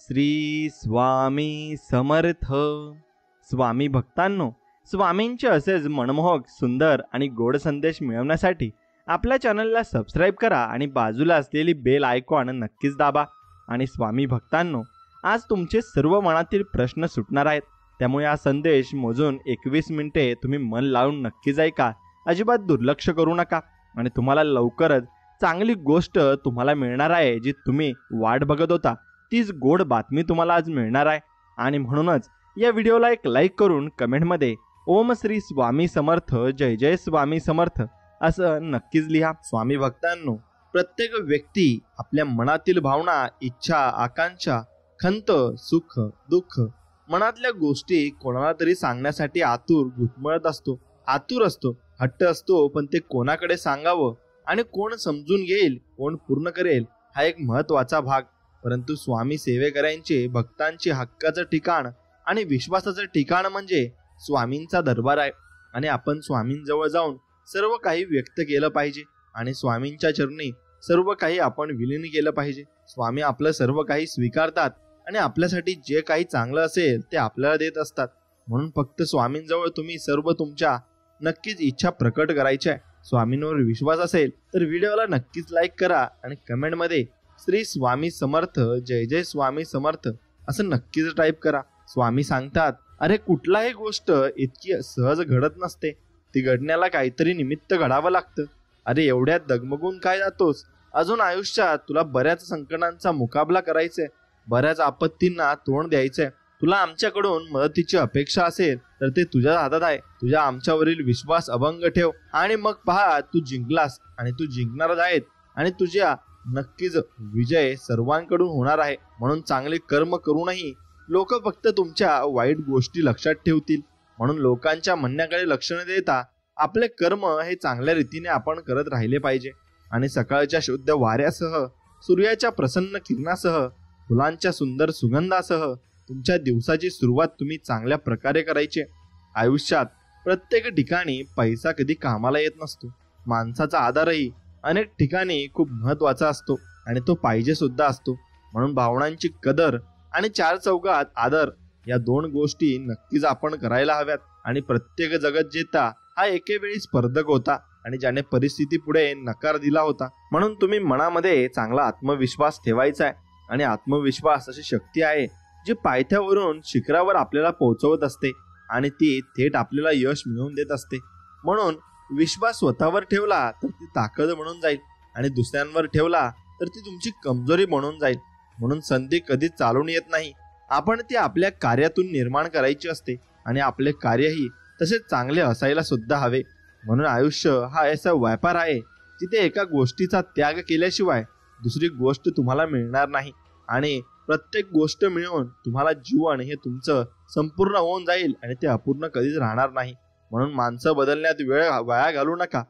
श्री स्वामी समर्थ. स्वामी भक्तांनो, स्वामींचे असेच मनमोहक, सुंदर आणि गोड संदेश मिळवण्यासाठी आपल्या चॅनलला सबस्क्राईब करा आणि बाजूला असलेली बेल आयकॉन नक्कीच दाबा. आणि स्वामी भक्तांनो, आज तुमचे सर्व मनातील प्रश्न सुटणार आहेत, त्यामुळे हा संदेश मोजून 21 मिनिटे तुम्ही मन लावून नक्कीच ऐका. अजिबात दुर्लक्ष करू नका आणि तुम्हाला लवकरच चांगली गोष्ट तुम्हाला मिळणार आहे, जी तुम्ही वाट बघत होता. तीच गोड बातमी तुम्हाला आज मिळणार आहे. आणि म्हणूनच या व्हिडिओला एक लाईक करून कमेंटमध्ये ओम श्री स्वामी समर्थ, जय जय स्वामी समर्थ असं नक्कीच लिहा. स्वामी भक्तांनो, प्रत्येक व्यक्ती आपल्या मनातील भावना, इच्छा, आकांक्षा, खंत, सुख, दुःख, मनातल्या गोष्टी कोणाला तरी सांगण्यासाठी घुटमळत असतो, आतुर असतो, हट्ट असतो. पण ते कोणाकडे सांगावं आणि कोण समजून घेईल, कोण पूर्ण करेल, हा एक महत्त्वाचा भाग. परंतु स्वामी सेवेकऱ्यांचे, भक्तांचे हक्काचं ठिकाण आणि विश्वासाचं ठिकाण म्हणजे स्वामींचा दरबार आहे. आणि आपण स्वामींजवळ जाऊन सर्व काही व्यक्त केलं पाहिजे आणि स्वामींच्या चरणी सर्व काही आपण विलीन केलं पाहिजे. स्वामी आपलं सर्व काही स्वीकारतात आणि आपल्यासाठी जे काही चांगलं असेल ते आपल्याला देत असतात. म्हणून फक्त स्वामींजवळ तुम्ही सर्व तुमच्या नक्कीच इच्छा प्रकट करायच्या आहे. स्वामींवर विश्वास असेल तर व्हिडिओला नक्कीच लाईक करा आणि कमेंटमध्ये श्री स्वामी समर्थ, जय जय स्वामी समर्थ असं नक्कीच टाईप करा. स्वामी सांगतात, अरे कुठलाही गोष्ट इतकी सहज घडत नसते, ती घडण्याला काहीतरी निमित्त घडावं लागतं. अरे एवढ्यात दगमगून काय जातोस? अजून आयुष्यात तुला बऱ्याच संकटांचा मुकाबला करायचंय, बऱ्याच आपत्तींना तोंड द्यायचंय. तुला आमच्याकडून मदतीची अपेक्षा असेल तर ते तुझ्या हातात आहे. तुझ्या आमच्यावरील विश्वास अभंग ठेव आणि मग पहा, तू जिंकलास आणि तू जिंकणारच आहेत आणि तुझ्या नक्कीच विजय सर्वांकडून होणार आहे. म्हणून चांगले कर्म करूनही लोक फक्त तुमच्या वाईट गोष्टी लक्षात ठेवतील. म्हणून लोकांच्या म्हणण्याकडे लक्ष न देता आपले कर्म हे चांगल्या रीतीने आपण करत राहिले पाहिजे. आणि सकाळच्या शुद्ध वाऱ्यासह, सूर्याच्या प्रसन्न किरणासह, फुलांच्या सुंदर सुगंधासह तुमच्या दिवसाची सुरुवात तुम्ही चांगल्या प्रकारे करायची. आयुष्यात प्रत्येक ठिकाणी पैसा कधी कामाला येत नसतो. माणसाचा आधारही अनेक ठिकाणी खूप महत्वाचा असतो आणि तो पाहिजे सुद्धा असतो. म्हणून भावनांची कदर आणि चार चौघात आदर या दोन गोष्टी नक्कीच आपण करायला हव्यात. आणि प्रत्येक जगत जेता हा एकेवेळी स्पर्धक होता आणि ज्याने परिस्थिती पुढे नकार दिला होता. म्हणून तुम्ही मनामध्ये चांगला आत्मविश्वास ठेवायचा आहे. आणि आत्मविश्वास अशी शक्ती आहे जी पायथ्यावरून शिखरावर आपल्याला पोहोचवत असते आणि ती थेट आपल्याला यश मिळवून देत असते. म्हणून विश्वास स्वतःवर ठेवला तर ती ताकद म्हणून जाईल आणि दुसऱ्यांवर ठेवला तर ती तुमची कमजोरी बनून जाईल. म्हणून संधी कधीच चालून येत नाही, आपण ती आपल्या कार्यातून निर्माण करायची असते आणि आपले कार्यही तसे चांगले असायला सुद्धा हवे. म्हणून आयुष्य हा असा व्यापार आहे जिथे एका गोष्टीचा त्याग केल्याशिवाय दुसरी गोष्ट तुम्हाला मिळणार नाही. आणि प्रत्येक गोष्ट मिळवून तुम्हाला जीवन हे तुमचं संपूर्ण होऊन जाईल आणि ते अपूर्ण कधीच राहणार नाही. म्हणून माणसं बदलण्यात वेळ वाया घालू नका.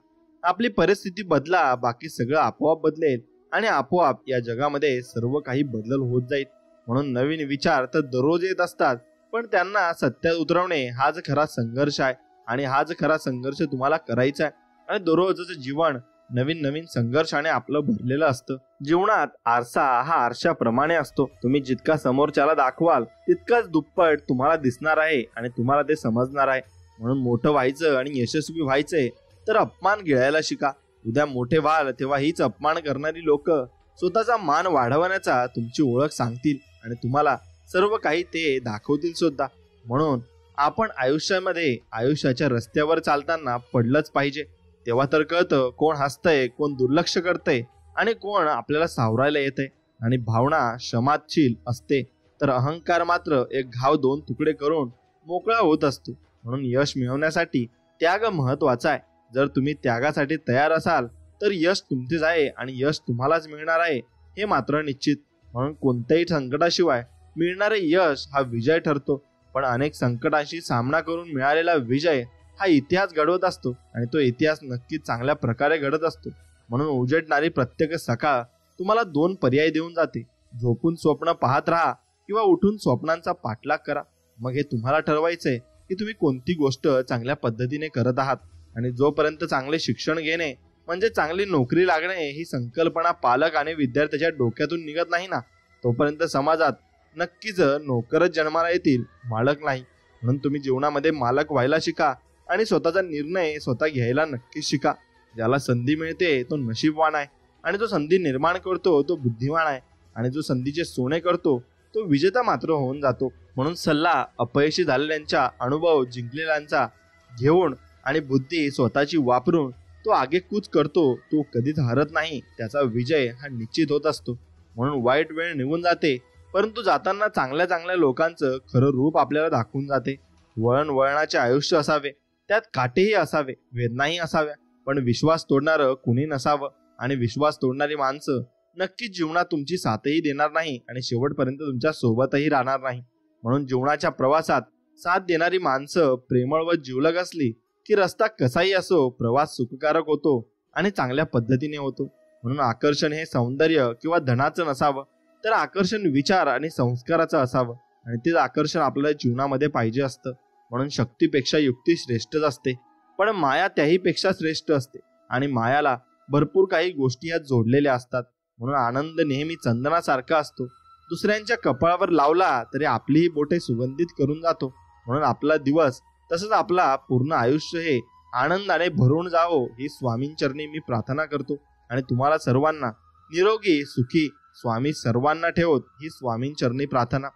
आपली परिस्थिती बदला, बाकी सगळं आपोआप बदलेल आणि आपोआप या जगामध्ये सर्व काही बदल होत जाईल. म्हणून नवीन विचार तर दररोज येत असतात, पण त्यांना सत्यात उतरवणे हाच खरा संघर्ष आहे. आणि हाच खरा संघर्ष तुम्हाला करायचा आहे. आणि दररोजचं जीवन नवीन नवीन संघर्षाने आपलं भरलेलं असतं. जीवनात आरसा हा आरशाप्रमाणे असतो. तुम्ही जितका समोरच्याला दाखवाल तितकाच दुप्पट तुम्हाला दिसणार आहे आणि तुम्हाला ते समजणार आहे. म्हणून मोठं व्हायचं आणि यशस्वी व्हायचंय तर अपमान गिळायला शिका. उद्या मोठे व्हाल तेव्हा हीच अपमान करणारी लोक स्वतःचा मान वाढवण्याचा तुमची ओळख सांगतील आणि तुम्हाला सर्व काही ते दाखवतील सुद्धा. म्हणून आपण आयुष्यामध्ये आयुष्याच्या रस्त्यावर चालताना पडलंच पाहिजे. तेव्हा तर कळतं कोण हसतंय, कोण दुर्लक्ष करतंय आणि कोण आपल्याला सावरायला येतंय. आणि भावना क्षमाशील असते तर अहंकार मात्र एक घाव दोन तुकडे करून मोकळा होत असतो. म्हणून यश मिळवण्यासाठी त्याग महत्वाचा आहे. जर तुम्ही त्यागासाठी तयार असाल तर यश तुमचेच आहे आणि यश तुम्हालाच मिळणार आहे हे मात्र निश्चित. म्हणून कोणत्याही संकटाशिवाय मिळणारे यश हा विजय ठरतो. पण अनेक संकटांशी सामना करून मिळालेला विजय हा इतिहास घडवत असतो आणि तो इतिहास नक्कीच चांगल्या प्रकारे घडत असतो. म्हणून उजेडणारी प्रत्येक सकाळ तुम्हाला दोन पर्याय देऊन जाते. झोपून स्वप्न पाहत राहा किंवा उठून स्वप्नांचा पाठलाग करा. मग हे तुम्हाला ठरवायचंय की तुम्ही कोणती गोष्ट चांगल्या पद्धतीने करत आहात. आणि जोपर्यंत चांगले शिक्षण घेणे म्हणजे चांगली नोकरी लागणे ही संकल्पना पालक आणि विद्यार्थ्याच्या डोक्यातून निघत नाही ना, तोपर्यंत समाजात नक्कीच नोकरच जन्माला येतील, मालक नाही. म्हणून तुम्ही जीवनामध्ये मालक व्हायला शिका आणि स्वतःचा निर्णय स्वतः घ्यायला नक्कीच शिका. ज्याला संधी मिळते तो नशीबवान आहे आणि जो संधी निर्माण करतो तो बुद्धिमान आहे आणि जो संधीचे सोने करतो तो विजेता मात्र होऊन जातो. म्हणून सल्ला अपयशी झालेल्यांच्या, अनुभव जिंकलेल्यांचा घेऊन आणि बुद्धी स्वतःची वापरून तो आगेकूच करतो. तो कधीच हरत नाही. त्याचा विजय हा निश्चित होत असतो. म्हणून वाईट वेळ निघून जाते, परंतु जाताना चांगल्या चांगल्या लोकांचं खरं रूप आपल्याला दाखवून जाते. वळणाचे आयुष्य असावे, त्यात काटेही असावे, वेदनाही असाव्या, पण विश्वास तोडणारं कुणी नसावं. आणि विश्वास तोडणारी माणसं नक्कीच जीवनात तुमची साथही देणार नाही आणि शेवटपर्यंत तुमच्या सोबतही राहणार नाही. म्हणून जीवनाच्या प्रवासात साथ देणारी माणसं प्रेमळ व जिवलग असली की रस्ता कसाही असो, प्रवास सुखकारक होतो आणि चांगल्या पद्धतीने होतो. म्हणून आकर्षण हे सौंदर्य किंवा धनाचं नसावं, तर आकर्षण विचार आणि संस्काराचं असावं आणि तेच आकर्षण आपल्याला जीवनामध्ये पाहिजे असतं. म्हणून शक्तीपेक्षा युक्ती श्रेष्ठच असते, पण माया त्याही पेक्षा श्रेष्ठ असते आणि मायाला भरपूर काही गोष्टी यात जोडलेल्या असतात. म्हणून आनंद नेहमी चंदनासारखा असतो. दुसऱ्यांच्या कपाळावर लावला तरी आपलीही बोटे सुगंधित करून जातो. म्हणून आपला दिवस तसंच आपला पूर्ण आयुष्य हे आनंदाने भरून जावो ही स्वामींचरणी मी प्रार्थना करतो आणि तुम्हाला सर्वांना निरोगी सुखी स्वामी सर्वांना ठेवत ही स्वामींचरणी प्रार्थना.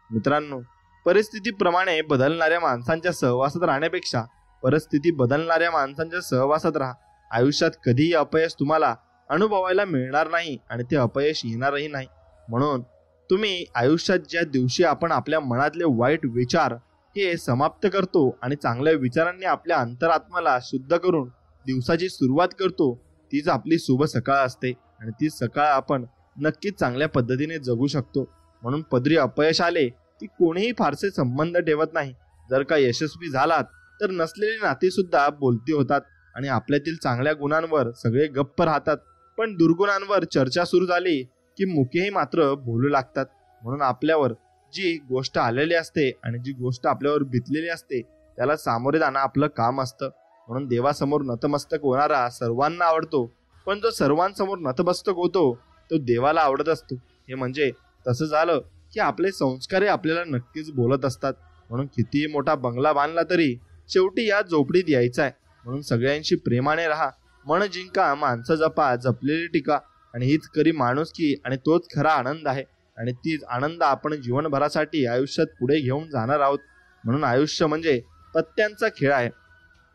मित्रांनो, परिस्थितीप्रमाणे बदलणाऱ्या माणसांच्या सहवासात राहण्यापेक्षा परिस्थिती बदलणाऱ्या माणसांच्या सहवासात राहा. आयुष्यात कधीही अपयश तुम्हाला अनुभवायला मिळणार नाही आणि ते अपयश येणारही नाही. म्हणून तुम्ही आयुष्यात ज्या दिवशी आपण आपल्या मनातले वाईट विचार हे समाप्त करतो आणि चांगल्या विचारांनी आपल्या अंतरात्म्याला शुद्ध करून दिवसाची सुरुवात करतो, तीच आपली शुभ सकाळ असते आणि ती सकाळ आपण नक्कीच चांगल्या पद्धतीने जगू शकतो. म्हणून पदरी अपयश आले की कोणीही फारसे संबंध ठेवत नाही. जर का यशस्वी झालात तर नसलेली नाती सुद्धा बोलती होतात आणि आपल्यातील चांगल्या गुणांवर सगळे गप्प राहतात, पण दुर्गुणांवर चर्चा सुरू झाली की मुकेही मात्र बोलू लागतात. म्हणून आपल्यावर जी गोष्ट आलेली असते आणि जी गोष्ट आपल्यावर बितलेली असते त्याला सामोरे जाणं आपलं काम असतं. म्हणून देवासमोर नतमस्तक होणारा सर्वांना आवडतो, पण जो सर्वांसमोर नतमस्तक होतो तो देवाला आवडत असतो. हे म्हणजे तसं झालं की आपले संस्कारही आपल्याला नक्कीच बोलत असतात. म्हणून कितीही मोठा बंगला बांधला तरी शेवटी या झोपडीत यायचं आहे. म्हणून सगळ्यांशी प्रेमाने राहा, मन जिंका, माणसं जपा, जपलेली टीका आणि हीच खरी माणुसकी आणि तोच खरा आनंद आहे आणि तीच आनंद आपण जीवनभरासाठी आयुष्यात पुढे घेऊन जाणार आहोत. म्हणून आयुष्य म्हणजे पत्त्यांचा खेळ आहे.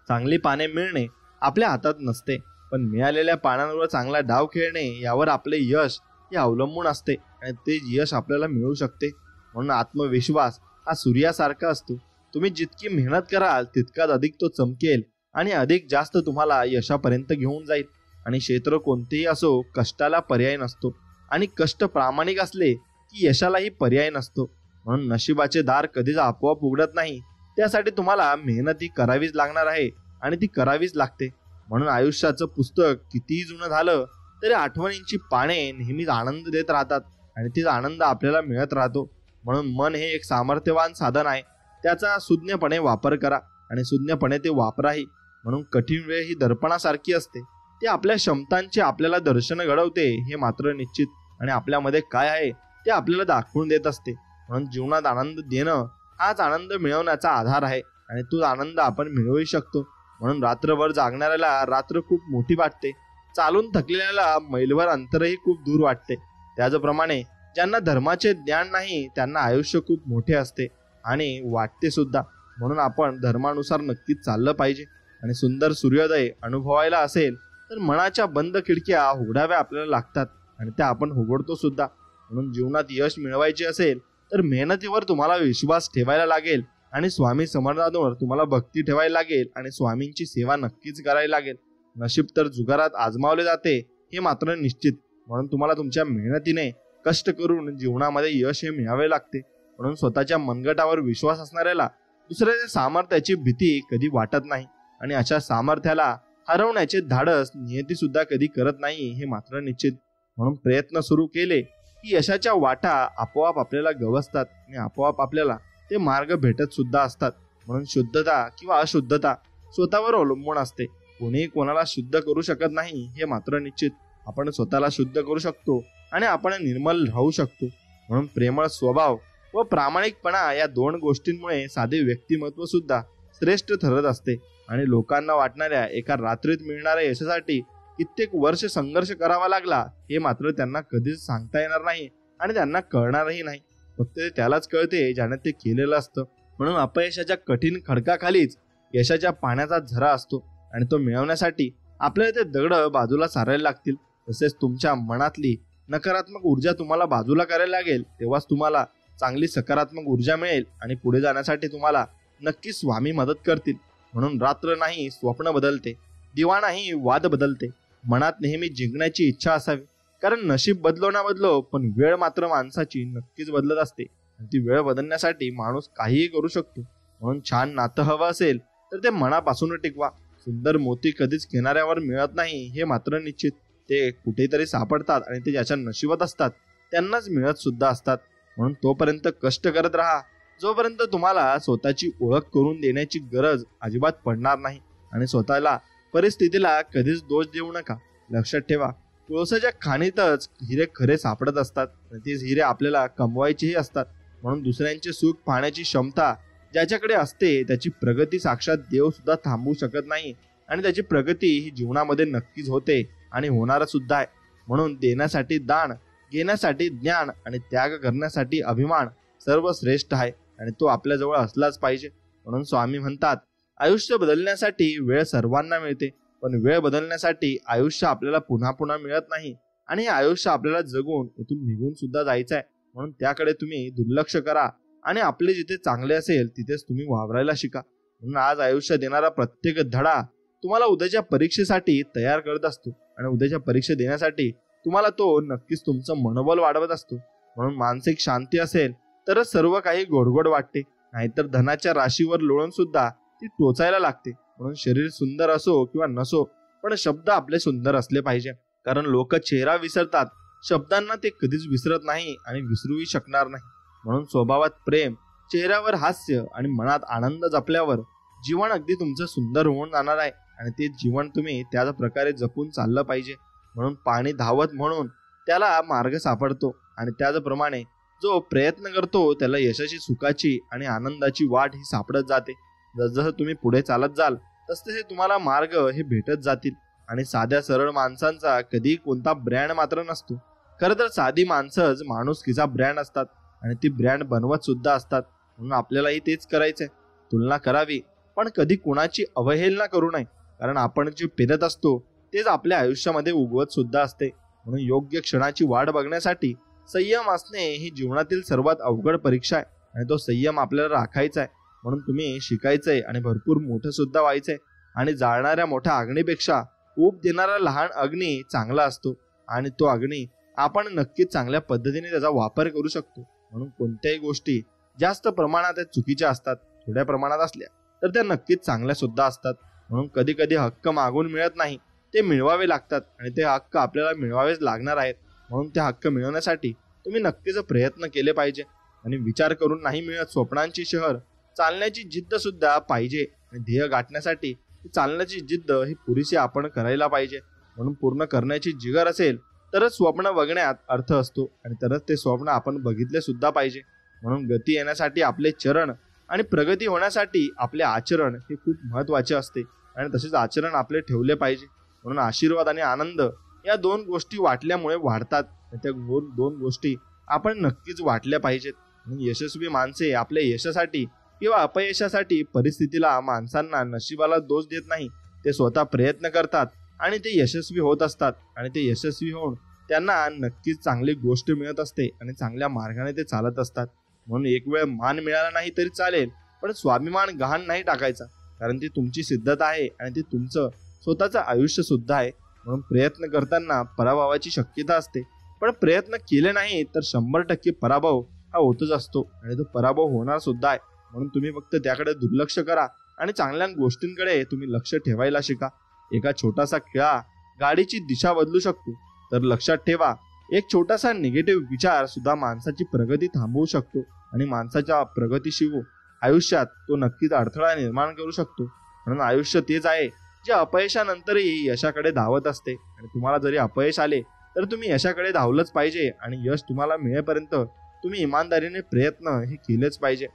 चांगली पाने मिळणे आपल्या हातात नसते, पण मिळालेल्या पानांवर चांगला डाव खेळणे यावर आपले यश हे अवलंबून असते आणि ते यश आपल्याला मिळू शकते. म्हणून आत्मविश्वास हा सूर्यासारखा असतो. तुम्ही जितकी मेहनत कराल तितकाच अधिक तो चमकेल आणि अधिक जास्त तुम्हाला यशापर्यंत घेऊन जाईल. आणि क्षेत्र कोणतेही असो, कष्टाला पर्याय नसतो आणि कष्ट प्रामाणिक असले की यशालाही पर्याय नसतो. म्हणून नशिबाचे दार कधीच आपोआप उघडत नाही, त्यासाठी तुम्हाला मेहनत ही करावीच लागणार आहे आणि ती करावीच लागते. म्हणून आयुष्याचं पुस्तक कितीही जुनं झालं तरी आठवणींची पाने नेहमीच आनंद देत राहतात आणि तीच आनंद आपल्याला मिळत राहतो. म्हणून मन हे एक सामर्थ्यवान साधन आहे, त्याचा सुज्ञपणे वापर करा आणि सुज्ञपणे ते वापराही. म्हणून कठीण वेळ ही दर्पणासारखी असते, ते आपल्या क्षमतांचे आपल्याला दर्शन घडवते हे मात्र निश्चित आणि आपल्यामध्ये काय आहे ते आपल्याला दाखवून देत असते. म्हणून जीवनात आनंद देणं हाच आनंद मिळवण्याचा आधार आहे आणि तो आनंद आपण मिळवू शकतो. म्हणून रात्रभर जागणाऱ्याला रात्र खूप मोठी वाटते, चालून थकलेल्याला मैलभर अंतरही खूप दूर वाटते. त्याचप्रमाणे ज्यांना धर्माचे ज्ञान नाही त्यांना आयुष्य खूप मोठे असते आणि वाटते सुद्धा. म्हणून आपण धर्मानुसार नक्कीच चाललं पाहिजे आणि सुंदर सूर्योदय अनुभवायला असेल तर मनाच्या बंद खिडक्या उघडाव्या आपल्याला लागतात आणि त्या आपण उघडतो सुद्धा. म्हणून जीवनात यश मिळवायचे असेल तर मेहनतीवर तुम्हाला विश्वास ठेवायला लागेल आणि स्वामी समर्थांवर तुम्हाला भक्ती ठेवायला लागेल आणि स्वामींची सेवा नक्कीच करायला लागेल. नशीब तर जुगारात आजमावले जाते हे मात्र निश्चित. म्हणून तुम्हाला तुमच्या मेहनतीने कष्ट करून जीवनामध्ये यश हे मिळावे लागते. म्हणून स्वतःच्या मनगटावर विश्वास असणाऱ्याला दुसऱ्याच्या सामर्थ्याची भीती कधी वाटत नाही आणि अशा सामर्थ्याला हरवण्याचे धाडस नियती सुद्धा कधी करत नाही हे मात्र निश्चित. म्हणून प्रयत्न सुरू केले की यशाच्या वाटा आपोआप आपल्याला गवसतात आणि आपोआप आपल्याला ते मार्ग भेटत सुद्धा असतात. म्हणून शुद्धता किंवा अशुद्धता स्वतःवर अवलंबून असते. कोणीही कोणाला शुद्ध करू शकत नाही हे मात्र निश्चित. आपण स्वतःला शुद्ध करू शकतो आणि आपण निर्मल राहू शकतो. म्हणून प्रेमळ स्वभाव व प्रामाणिकपणा या दोन गोष्टींमुळे साधे व्यक्तिमत्व सुद्धा श्रेष्ठ ठरत असते आणि लोकांना वाटणाऱ्या एका रात्रीत मिळणाऱ्या यशासाठी कित्येक वर्ष संघर्ष करावा लागला हे मात्र त्यांना कधीच सांगता येणार नाही आणि त्यांना कळणारही नाही. फक्त ते त्यालाच कळते ज्याने ते केलेलं असतं. म्हणून अपयशाच्या कठीण खडकाखालीच यशाच्या पाण्याचा झरा असतो आणि तो मिळवण्यासाठी आपल्याला ते दगड बाजूला सारायला लागतील. तसेच तुमच्या मनातली नकारात्मक ऊर्जा तुम्हाला बाजूला करायला लागेल, तेव्हाच तुम्हाला चांगली सकारात्मक ऊर्जा मिळेल आणि पुढे जाण्यासाठी तुम्हाला नक्की स्वामी मदत करतील. म्हणून रात्र नाही स्वप्न बदलते, दिवा नाही वाद बदलते. मनात नेहमी जिंकण्याची इच्छा असावी, कारण नशीब बदलो ना बदलो पण वेळ मात्र माणसाची नक्कीच बदलत असते आणि ती वेळ बदलण्यासाठी माणूस काहीही करू शकतो. म्हणून छान नातं हवं असेल तर ते मनापासून टिकवा. सुंदर मोती कधीच किनाऱ्यावर मिळत नाही हे मात्र निश्चित. ते कुठेतरी सापडतात आणि ते ज्याच्या नशिबात असतात त्यांनाच मिळत सुद्धा असतात. म्हणून तोपर्यंत कष्ट करत राहा जोपर्यंत तुम्हाला स्वतःची ओळख करून देण्याची गरज अजिबात पडणार नाही. आणि स्वतःला परिस्थितीला कधीच दोष देऊ नका. लक्षात ठेवा, कोळसाच्या खाणीतच हिरे खरे सापडत असतात आणि तेच हिरे आपल्याला कमवायचेही असतात. म्हणून दुसऱ्यांचे सुख पाहण्याची क्षमता ज्याच्याकडे असते त्याची प्रगती साक्षात देव सुद्धा थांबवू शकत नाही आणि त्याची प्रगती ही जीवनामध्ये नक्कीच होते आणि होणार सुद्धा आहे. म्हणून देण्यासाठी दान, घेण्यासाठी ज्ञान आणि त्याग करण्यासाठी अभिमान सर्व श्रेष्ठ आहे आणि तो आपल्याजवळ असलाच पाहिजे. म्हणून स्वामी म्हणतात, आयुष्य बदलण्यासाठी वेळ सर्वांना मिळते, पण वेळ बदलण्यासाठी आयुष्य आपल्याला पुन्हा पुन्हा मिळत नाही आणि हे आयुष्य आपल्याला जगून इथून निघून सुद्धा जायचं आहे. म्हणून त्याकडे तुम्ही दुर्लक्ष करा आणि आपले जिथे चांगले असेल तिथेच तुम्ही वावरायला शिका. म्हणून आज आयुष्य देणारा प्रत्येक धडा तुम्हाला उद्याच्या परीक्षेसाठी तयार करत असतो आणि उद्याच्या परीक्षा देण्यासाठी तुम्हाला तो नक्कीच तुमचं मनोबल वाढवत असतो. म्हणून मानसिक शांती असेल तरच सर्व काही गोडगोड वाटते, नाहीतर धनाच्या राशीवर लोळून सुद्धा ती टोचायला लागते. म्हणून शरीर सुंदर असो किंवा नसो, पण शब्द आपले सुंदर असले पाहिजे, कारण लोक चेहरा विसरतात, शब्दांना ते कधीच विसरत नाही आणि विसरूही शकणार नाही. म्हणून स्वभावात प्रेम, चेहऱ्यावर हास्य आणि मनात आनंद जपल्यावर जीवन अगदी तुमचं सुंदर होऊन जाणार आहे आणि ते जीवन तुम्ही त्याच प्रकारे जपून चाललं पाहिजे. म्हणून पाणी धावत म्हणून त्याला मार्ग सापडतो आणि त्याचप्रमाणे जो प्रयत्न करतो त्याला यशाची, सुखाची आणि आनंदाची वाट ही सापडत जाते. जसजसं तुम्ही पुढे चालत जाल तसतसे तुम्हाला मार्ग हे भेटत जातील. आणि साध्या सरळ माणसांचा कधी कोणता ब्रँड मात्र नसतो. खरं तर साधी माणसंच माणुसकीचा ब्रँड असतात आणि ती ब्रँड बनवत सुद्धा असतात. म्हणून आपल्यालाही तेच करायचंय, तुलना करावी पण कधी कुणाची अवहेलना करू नये, कारण आपण जे पेरत असतो तेच आपल्या आयुष्यामध्ये उगवत सुद्धा असते. म्हणून योग्य क्षणाची वाट बघण्यासाठी संयम असणे ही जीवनातील सर्वात अवघड परीक्षा आहे आणि तो संयम आपल्याला राखायचा आहे. म्हणून तुम्ही शिकायचंय आणि भरपूर मोठं सुद्धा व्हायचंय. आणि जाळणाऱ्या मोठ्या अग्नीपेक्षा ऊब देणारा लहान अग्नी चांगला असतो आणि तो अग्नी आपण नक्कीच चांगल्या पद्धतीने त्याचा वापर करू शकतो. म्हणून कोणत्याही गोष्टी जास्त प्रमाणात चुकीच्या असतात, थोड्या प्रमाणात असल्या तर त्या नक्कीच चांगल्या सुद्धा असतात. म्हणून कधी कधी हक्क मागून मिळत नाही, ते मिळवावे लागतात आणि ते हक्क आपल्याला मिळवावेच लागणार आहेत. म्हणून ते हक्क मिळवण्यासाठी तुम्ही नक्कीच प्रयत्न केले पाहिजे आणि विचार करून नाही मिळत स्वप्नांची शहर, चालण्याची जिद्द सुद्धा पाहिजे आणि ध्येय गाठण्यासाठी चालण्याची जिद्द ही पुरेशी आपण करायला पाहिजे. म्हणून पूर्ण करण्याची जिगर असेल तरच स्वप्न बघण्यात अर्थ असतो आणि तरच ते स्वप्न आपण बघितले सुद्धा पाहिजे. म्हणून गती येण्यासाठी आपले चरण आणि प्रगती होण्यासाठी आपले आचरण हे खूप महत्त्वाचे असते आणि तसेच आचरण आपले ठेवले पाहिजे. म्हणून आशीर्वाद आणि आनंद या दोन गोष्टी वाटल्यामुळे वाढतात, त्या दोन गोष्टी आपण नक्कीच वाटल्या पाहिजेत. म्हणून यशस्वी माणसे आपल्या यशासाठी किंवा अपयशासाठी परिस्थितीला, माणसांना, नशिबाला दोष देत नाही. ते स्वतः प्रयत्न करतात आणि ते यशस्वी होत असतात आणि ते यशस्वी होऊन त्यांना नक्कीच चांगली गोष्ट मिळत असते आणि चांगल्या मार्गाने ते चालत असतात. म्हणून एक वेळ मान मिळाला नाही तरी चालेल, पण स्वाभिमान गहाण नाही टाकायचा, कारण ती तुमची सिद्धता आहे आणि ती तुमचं स्वतःचं आयुष्य सुद्धा आहे. म्हणून प्रयत्न करताना पराभवाची शक्यता असते, पण प्रयत्न केले नाही तर 100% पराभव हा होतच असतो आणि तो पराभव होणार सुद्धा आहे. म्हणून तुम्ही फक्त त्याकडे दुर्लक्ष करा आणि चांगल्या गोष्टींकडे तुम्ही लक्ष ठेवायला शिका. एका छोटासा खिळा गाडीची दिशा बदलू शकतो, तर लक्षात ठेवा, एक छोटासा निगेटिव्ह विचार सुद्धा माणसाची प्रगती थांबवू शकतो आणि माणसाच्या प्रगतीशिवाय आयुष्यात तो नक्कीच अडथळा निर्माण करू शकतो. म्हणून आयुष्य तेच आहे जे अपयशानंतरही यशाकडे धावत असते आणि तुम्हाला जरी अपयश आले तर तुम्ही यशाकडे धावलंच पाहिजे आणि यश तुम्हाला मिळेपर्यंत तुम्ही इमानदारीने प्रयत्न हे केलेच पाहिजे.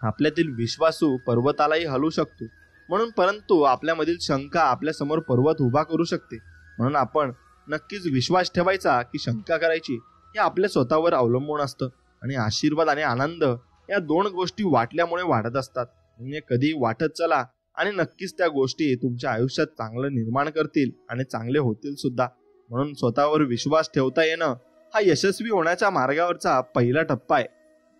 आपल्यातील विश्वासू पर्वतालाही हलवू शकतो म्हणून, परंतु आपल्यामधील शंका आपल्यासमोर पर्वत उभा करू शकते. म्हणून आपण नक्कीच विश्वास ठेवायचा की शंका करायची हे आपल्या स्वतःवर अवलंबून असतं. आणि आशीर्वाद आणि आनंद या दोन गोष्टी वाटल्यामुळे वाढत असतात. म्हणजे कधी वाटत चला आणि नक्कीच त्या गोष्टी तुमच्या आयुष्यात चांगलं निर्माण करतील आणि चांगले होतील सुद्धा. म्हणून स्वतःवर विश्वास ठेवता येणं हा यशस्वी होण्याच्या मार्गावरचा पहिला टप्पा आहे.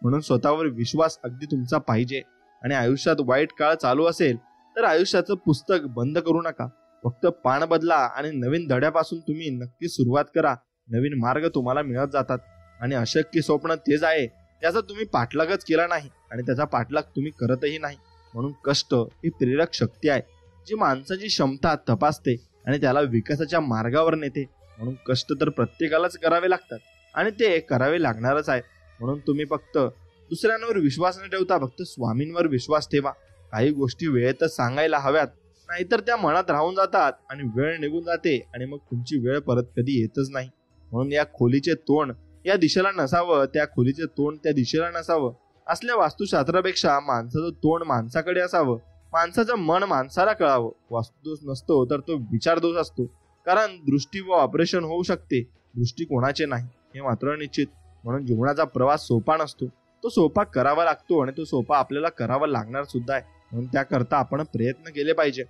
म्हणून स्वतःवर विश्वास अगदी तुमचा पाहिजे. आणि आयुष्यात वाईट काळ चालू असेल तर आयुष्याचं पुस्तक बंद करू नका. फक्त पान बदला आणि नवीन धड्यापासून तुम्ही नक्की सुरुवात करा. नवीन मार्ग तुम्हाला मिळत जातात. आणि अशक्य स्वप्न तेच आहे त्याचा तुम्ही पाठलागच केला नाही आणि त्याचा पाठलाग तुम्ही करतही नाही. म्हणून कष्ट ही प्रेरक शक्ती आहे जी माणसाची क्षमता तपासते आणि त्याला विकासाच्या मार्गावर नेते. म्हणून कष्ट तर प्रत्येकालाच करावे लागतात आणि ते करावे लागणारच आहे. म्हणून तुम्ही फक्त दुसऱ्यांवर विश्वास न ठेवता फक्त स्वामींवर विश्वास ठेवा. काही गोष्टी वेळेतच सांगायला हव्यात, नाहीतर त्या मनात राहून जातात आणि वेळ निघून जाते आणि मग तुमची वेळ परत कधी येतच नाही. म्हणून या खोलीचे तोंड या दिशेला नसावं, त्या खोलीचे तोंड त्या दिशेला नसावं असल्या वास्तुशास्त्रापेक्षा माणसाचं तोंड माणसाकडे असावं. माणसाचं मन माणसाला कळावं. वास्तुदोष नसतो तर तो विचार दोष असतो. कारण दृष्टी व ऑपरेशन होऊ शकते, दृष्टी कोणाचे नाही हे मात्र निश्चित. म्हणून जीवनाचा प्रवास सोपा नसतो, तो सोपा करावा लागतो आणि तो सोपा आपल्याला करावा लागणार सुद्धा आहे. म्हणून त्याकरता आपण प्रयत्न केले पाहिजे.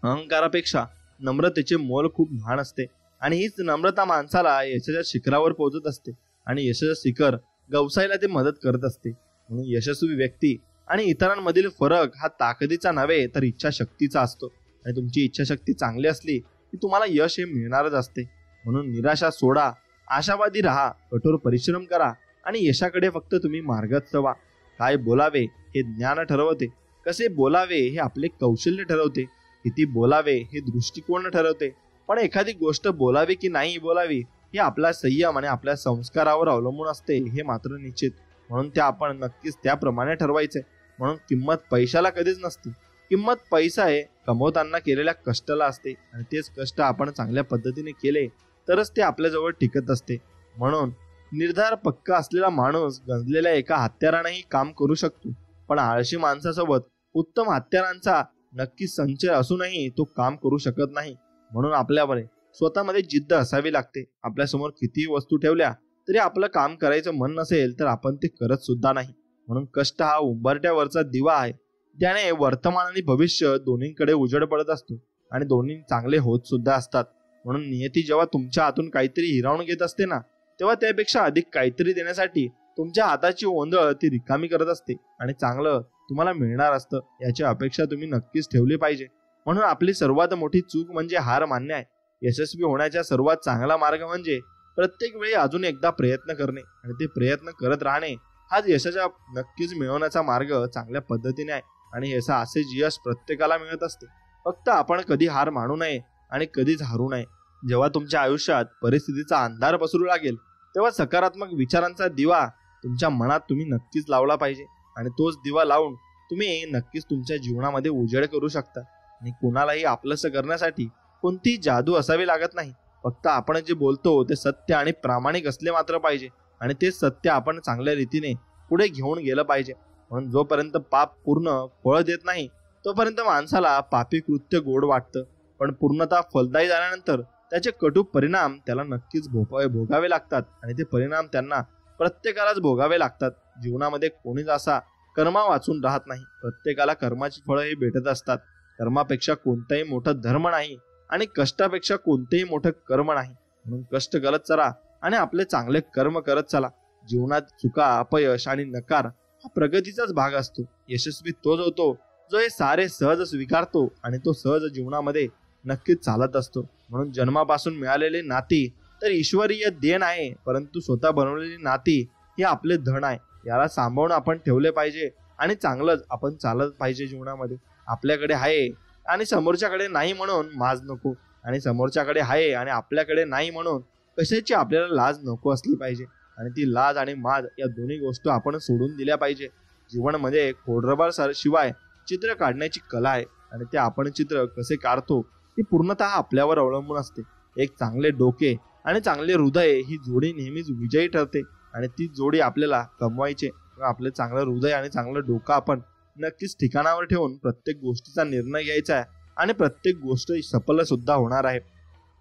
अहंकारापेक्षा नम्रतेचे मोल खूप लहान असते आणि हीच नम्रता माणसाला यशाच्या शिखरावर पोहोचत असते आणि यशाचं शिखर गवसायला ते मदत करत असते. म्हणून यशस्वी व्यक्ती आणि इतरांमधील फरक हा ताकदीचा नव्हे तर इच्छाशक्तीचा असतो. आणि तुमची इच्छाशक्ती चांगली असली की तुम्हाला यश हे मिळणारच असते. म्हणून निराशा सोडा, आशावादी राहा, कठोर परिश्रम करा आणि यशाकडे फक्त तुम्ही मार्गस्थ व्हा. काय बोलावे हे ज्ञान ठरवते, कसे बोलावे हे आपले कौशल्य ठरवते, किती बोलावे हे दृष्टिकोन ठरवते. पण एखादी गोष्ट बोलावी की नाही बोलावी हे आपला संयम आणि आपल्या संस्कारावर अवलंबून असते हे मात्र निश्चित. म्हणून ते आपण नक्कीच त्याप्रमाणे ठरवायचे. म्हणून किंमत पैशाला कधीच नसते. किंमत पैसा आहे कमवताना केलेल्या कष्टाला असते आणि तेच कष्ट आपण चांगल्या पद्धतीने केले तरच ते आपल्याजवळ टिकत असते. म्हणून निर्धार पक्का असलेला माणूस गंजलेल्या एका हत्यारानेही काम करू शकतो, पण आळशी माणसासोबत उत्तम हत्यारांचा नक्की संचय असूनही तो काम करू शकत नाही. म्हणून आपल्यावर स्वतःमध्ये जिद्द असावी लागते. आपल्यासमोर कितीही वस्तू ठेवल्या तरी आपलं काम करायचं मन नसेल तर आपण ते करत सुद्धा नाही. म्हणून कष्ट हा उंबरट्यावरचा दिवा आहे, त्याने वर्तमान आणि भविष्य दोन्हीकडे उजेड पडत असतो आणि दोन्ही चांगले होत सुद्धा असतात. म्हणून नियती जेव्हा तुमच्या हातून काहीतरी हिरावून घेत असते ना, तेव्हा त्यापेक्षा अधिक काहीतरी देण्यासाठी तुमच्या हाताची ओंजळ ती रिकामी करत असते आणि चांगलं तुम्हाला मिळणार असतं याची अपेक्षा तुम्ही नक्कीच ठेवली पाहिजे. म्हणून आपली सर्वात मोठी चूक म्हणजे हार मानणे आहे. यशस्वी होण्याचा सर्वात चांगला मार्ग म्हणजे प्रत्येक वेळी अजून एकदा प्रयत्न करणे आणि ते प्रयत्न करत राहणे. हाच यशाच्या नक्कीच मिळवण्याचा मार्ग चांगल्या पद्धतीने आहे आणि असेच यश प्रत्येकाला मिळत असते. फक्त आपण कधी हार मानू नये आणि कधीच हारू नये. जेव्हा तुमच्या आयुष्यात परिस्थितीचा अंधार पसरू लागेल तेव्हा सकारात्मक विचारांचा दिवा तुमच्या मनात तुम्ही नक्कीच लावला पाहिजे आणि तोच दिवा लावून तुम्ही नक्कीच तुमच्या जीवनामध्ये उजेड करू शकता. आणि कुणालाही आपलंसं करण्यासाठी कोणतीही जादू असावी लागत नाही. फक्त आपण जे बोलतो ते सत्य आणि प्रामाणिक असले मात्र पाहिजे आणि ते सत्य आपण चांगल्या रीतीने पुढे घेऊन गेलं पाहिजे. म्हणून जोपर्यंत पाप पूर्ण फळ देत नाही तोपर्यंत माणसाला पापी कृत्य गोड वाटतं, पण पूर्णतः फलदायी झाल्यानंतर त्याचे कटू परिणाम त्याला नक्कीच भोगावे लागतात आणि ते परिणाम त्यांना प्रत्येकालाच भोगावे लागतात. जीवनामध्ये कोणीच असा कर्मा वाचून राहत नाही. प्रत्येकाला कर्माची फळं ही भेटत असतात. कर्मापेक्षा कोणताही मोठा धर्म नाही आणि कष्टापेक्षा कोणतेही मोठं कर्म नाही. म्हणून कष्ट करत चला आणि आपले चांगले कर्म करत चला. जीवनात चुका, अपयश आणि नकार हा प्रगतीचाच भाग असतो. यशस्वी तोच होतो जो हे सारे सहज स्वीकारतो आणि तो सहज जीवनामध्ये नक्कीच चालत असतो. म्हणून जन्मापासून मिळालेली नाती तर ईश्वरीय देण आहे, परंतु स्वतः बनवलेली नाती हे आपले धन आहे. याला सांभाळून आपण ठेवले पाहिजे आणि चांगलंच आपण चालत पाहिजे. जीवनामध्ये आपल्याकडे आहे आणि समोरच्याकडे नाही म्हणून माज नको, आणि समोरच्याकडे आहे आणि आपल्याकडे नाही म्हणून कशाची आपल्याला लाज नको असली पाहिजे. आणि ती लाज आणि माज या दोन्ही गोष्टी आपण सोडून दिल्या पाहिजे. जीवन म्हणजे खोडरबार शिवाय चित्र काढण्याची कला आहे आणि ते आपण चित्र कसे काढतो ती पूर्णतः आपल्यावर अवलंबून असते. एक चांगले डोके आणि चांगले हृदय ही जोडी नेहमीच विजयी ठरते आणि ती जोडी आपल्याला कमवायची. आपले चांगलं हृदय आणि चांगलं डोकं आपण नक्कीच ठिकाणावर ठेवून प्रत्येक गोष्टीचा निर्णय घ्यायचा आहे आणि प्रत्येक गोष्ट सफल सुद्धा होणार आहे.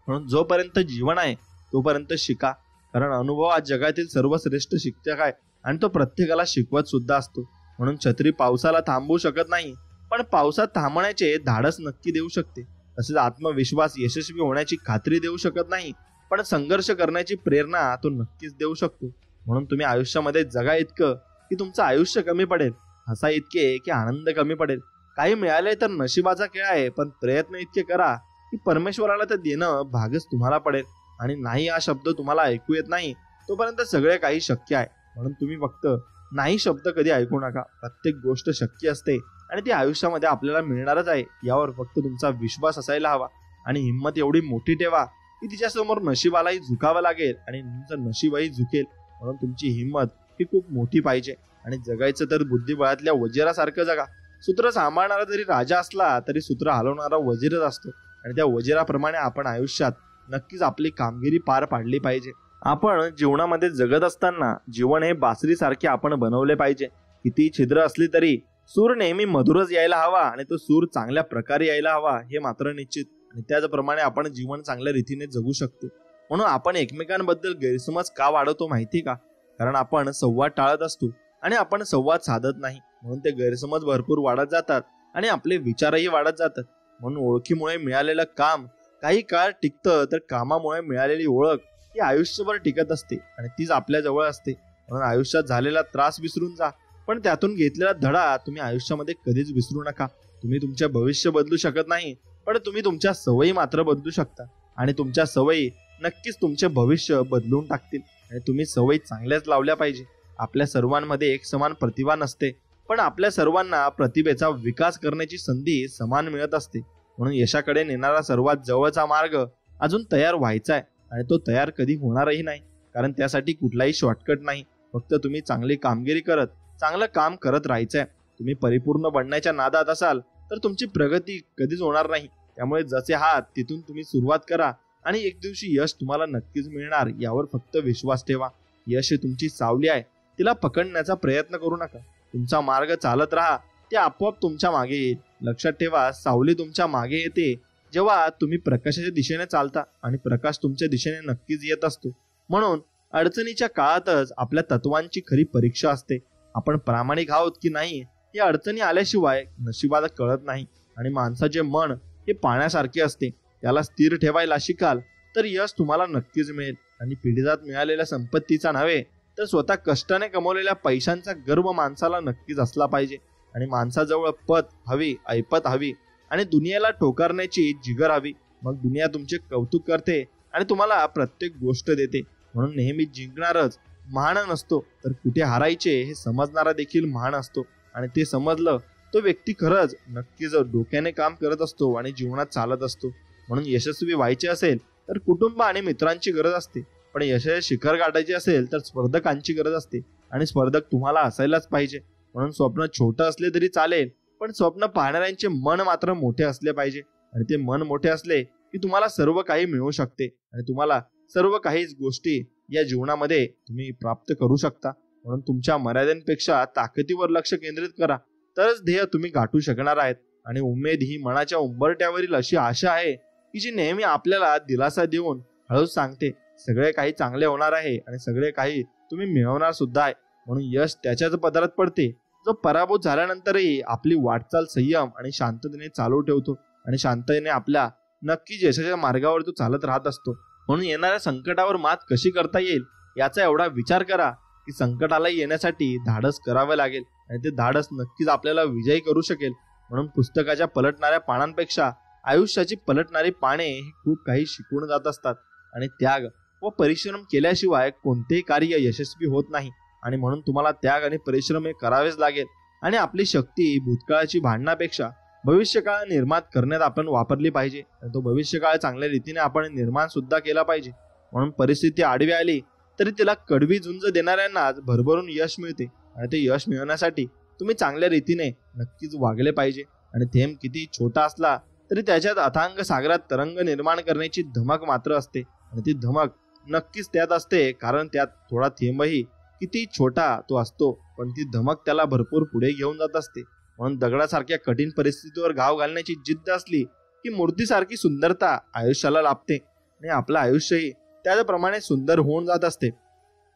म्हणून जोपर्यंत जीवन आहे तोपर्यंत शिका, कारण अनुभव हा जगातील सर्वश्रेष्ठ शिक्षक आहे आणि तो प्रत्येकाला शिकवत सुद्धा असतो. म्हणून छत्री पावसाला थांबवू शकत नाही, पण पावसात थांबण्याचे धाडस नक्की देऊ शकते. तसेच आत्मविश्वास यशस्वी होण्याची खात्री देऊ शकत नाही, पण संघर्ष करण्याची प्रेरणा तो नक्कीच देऊ शकतो. म्हणून तुम्ही आयुष्यामध्ये जगा इतकं की तुमचं आयुष्य कमी पडेल, हसा इतके की आनंद कमी पडेल. काही मिळाले तर नशिबाचा खेळ आहे, पण प्रयत्न इतके करा की परमेश्वराला ते देणं भागच तुम्हाला पडेल. आणि नाही हा शब्द तुम्हाला ऐकू येत नाही तोपर्यंत सगळे काही शक्य आहे. म्हणून तुम्ही फक्त नाही शब्द कधी ऐकू नका. प्रत्येक गोष्ट शक्य असते आणि ती आयुष्यामध्ये आपल्याला मिळणारच आहे, यावर फक्त तुमचा विश्वास असायला हवा. आणि हिंमत एवढी मोठी ठेवा की तिच्यासमोर नशिबालाही झुकावं लागेल आणि तुमचं नशीबही झुकेल. म्हणून तुमची हिंमत ही खूप मोठी पाहिजे. आणि जगायचं तर बुद्धिबळातल्या वजिरासारखं जगा. सूत्र सांभाळणारा जरी राजा असला तरी सूत्र हलवणारा वजीरच असतो. आणि त्या वजिराप्रमाणे आपण आयुष्यात नक्कीच आपली कामगिरी पार पाडली पाहिजे. आपण जीवनामध्ये जगत असताना जीवन हे बासरीसारखे आपण बनवले पाहिजे. किती छिद्र असली तरी सूर नेहमी मधुरच यायला हवा आणि तो सूर चांगल्या प्रकारे यायला हवा हे मात्र निश्चित. आणि त्याचप्रमाणे आपण जीवन चांगल्या रीतीने जगू शकतो. म्हणून आपण एकमेकांबद्दल गैरसमज का वाढवतो माहिती का? कारण आपण संवाद टाळत असतो आणि आपण संवाद साधत नाही. म्हणून ते गैरसमज भरपूर वाढत जातात आणि आपले विचारही वाढत जातात. म्हणून ओळखीमुळे मिळालेलं काम काही काळ टिकतं, तर कामामुळे मिळालेली ओळख ही आयुष्यभर टिकत असते आणि तीच आपल्या जवळ असते. म्हणून आयुष्यात झालेला त्रास विसरून जा, पण त्यातून घेतलेला धडा तुम्ही आयुष्यामध्ये कधीच विसरू नका. तुम्ही तुमचे भविष्य बदलू शकत नाही, पण तुम्ही तुमच्या सवयी मात्र बदलू शकता. आणि तुमच्या सवयी नक्कीच तुमचे भविष्य बदलून टाकतील. आणि तुम्ही सवयी चांगल्याच लावल्या पाहिजे. आपल्या सर्वांमध्ये एक समान प्रतिभा नसते, पण आपल्या सर्वांना प्रतिभेचा विकास करण्याची संधी समान मिळत असते. म्हणून यशाकडे नेणारा सर्वात जवळचा मार्ग अजून तयार व्हायचा आहे आणि तो तयार कधी होणारही नाही, कारण त्यासाठी कुठलाही शॉर्टकट नाही. फक्त तुम्ही चांगली कामगिरी करत चांगलं काम करत राहायचंय. तुम्ही परिपूर्ण बनण्याच्या नादात असाल तर तुमची प्रगती कधीच होणार नाही. त्यामुळे जसे आहात तिथून तुम्ही सुरुवात करा आणि एक दिवशी यश तुम्हाला नक्कीच मिळणार, यावर फक्त विश्वास ठेवा. यश ही तुमची सावली आहे, तिला पकडण्याचा प्रयत्न करू नका. तुमचा मार्ग चालत राहा, ते आपोआप तुमच्या मागे येईल. लक्षात ठेवा, सावली तुमच्या मागे येते जेव्हा तुम्ही प्रकाशाच्या दिशेने चालता आणि प्रकाश तुमच्या दिशेने नक्कीच येत असतो. म्हणून अडचणीच्या काळातच आपल्या तत्वांची खरी परीक्षा असते. आपण प्रामाणिक आहोत की नाही हे अडचणी आल्याशिवाय नशिबाला कळत नाही. आणि माणसाचे मन हे पाण्यासारखे असते, त्याला स्थिर ठेवायला शिकाल तर यश तुम्हाला नक्कीच मिळेल. आणि पिढीजात मिळालेल्या संपत्तीचा नव्हे तर स्वतः कष्टाने कमवलेल्या पैशांचा गर्व माणसाला नक्कीच असला पाहिजे. आणि माणसाजवळ पद हवी, ऐपत हवी आणि दुनियेला ठोकरण्याची जिगर हवी. मग दुनिया तुमचे कौतुक करते आणि तुम्हाला प्रत्येक गोष्ट देते. म्हणून नेहमी जिंकणारच महान नसतो, तर कुठे हारायचे हे समजणारा देखील महान असतो. आणि ते समजलं तो व्यक्ती खरंच नक्कीच डोक्याने काम करत असतो आणि जीवनात चालत असतो. म्हणून यशस्वी व्हायचे असेल तर कुटुंब आणि मित्रांची गरज असते, पण यशाचे शिखर गाठायचे असेल तर स्पर्धकांची गरज असते. आणि स्पर्धक तुम्हाला असायलाच पाहिजे. म्हणून स्वप्न छोटं असले तरी चालेल, पण स्वप्न पाहणाऱ्यांचे मन मात्र मोठे असले पाहिजे. आणि ते मन मोठे असले की तुम्हाला सर्व काही मिळू शकते आणि तुम्हाला सर्व काही गोष्टी या जीवनामध्ये तुम्ही प्राप्त करू शकता. म्हणून तुमच्या मर्यादांपेक्षा ताकदीवर लक्ष केंद्रित करा, तरच ध्येय तुम्ही गाठू शकणार आहेत. आणि उमेद ही मनाच्या उंबरट्यावरील अशी आशा आहे की जी नेहमी आपल्याला दिलासा देऊन हळूच सांगते सगळे काही चांगले होणार आहे आणि सगळे काही तुम्ही मिळवणार सुद्धा आहे. म्हणून यश त्याच्याच पदरात पडते जो पराभूत झाल्यानंतरही आपली वाटचाल संयम आणि शांततेने चालू ठेवतो आणि शांततेने आपल्या नक्कीच यशाच्या मार्गावर तो चालत राहत असतो. म्हणून येणाऱ्या संकटावर मात कशी करता येईल याचा एवढा विचार करा की संकटाला येण्यासाठी धाडस करावे लागेल आणि ते धाडस नक्कीच आपल्याला विजयी करू शकेल. म्हणून पुस्तकाच्या पलटणाऱ्या पानांपेक्षा आयुष्याची पलटणारी पाने ही खूप काही शिकवून जात असतात. आणि त्याग व परिश्रम केल्याशिवाय कोणतेही कार्य यशस्वी होत नाही. आणि म्हणून तुम्हाला त्याग आणि परिश्रम हे करावेच लागेल. आणि आपली शक्ती भूतकाळाची भांडण्यापेक्षा भविष्यकाळ निर्माण करण्यात आपण वापरली पाहिजे. आणि तो भविष्यकाळ चांगल्या रीतीने आपण निर्माण सुद्धा केला पाहिजे. म्हणून परिस्थिती आडवी आली तरी तिला कडवी झुंज देणाऱ्यांनाच भरभरून यश मिळते. आणि ते यश मिळवण्यासाठी तुम्ही चांगल्या रीतीने नक्कीच वागले पाहिजे. आणि थेंब किती छोटा असला तरी त्याच्यात अथांग सागरात तरंग निर्माण करण्याची धमक मात्र असते. आणि ती धमक नक्कीच त्यात असते, कारण त्यात थोडा थेंबही किती छोटा तो असतो, पण ती धमक त्याला भरपूर पुढे घेऊन जात असते. म्हणून दगडासारख्या कठीण परिस्थितीवर घाव घालण्याची जिद्द असली की मूर्तीसारखी सुंदरता आयुष्याला लाभते आणि आपलं आयुष्यही त्याप्रमाणे सुंदर होऊन जात असते.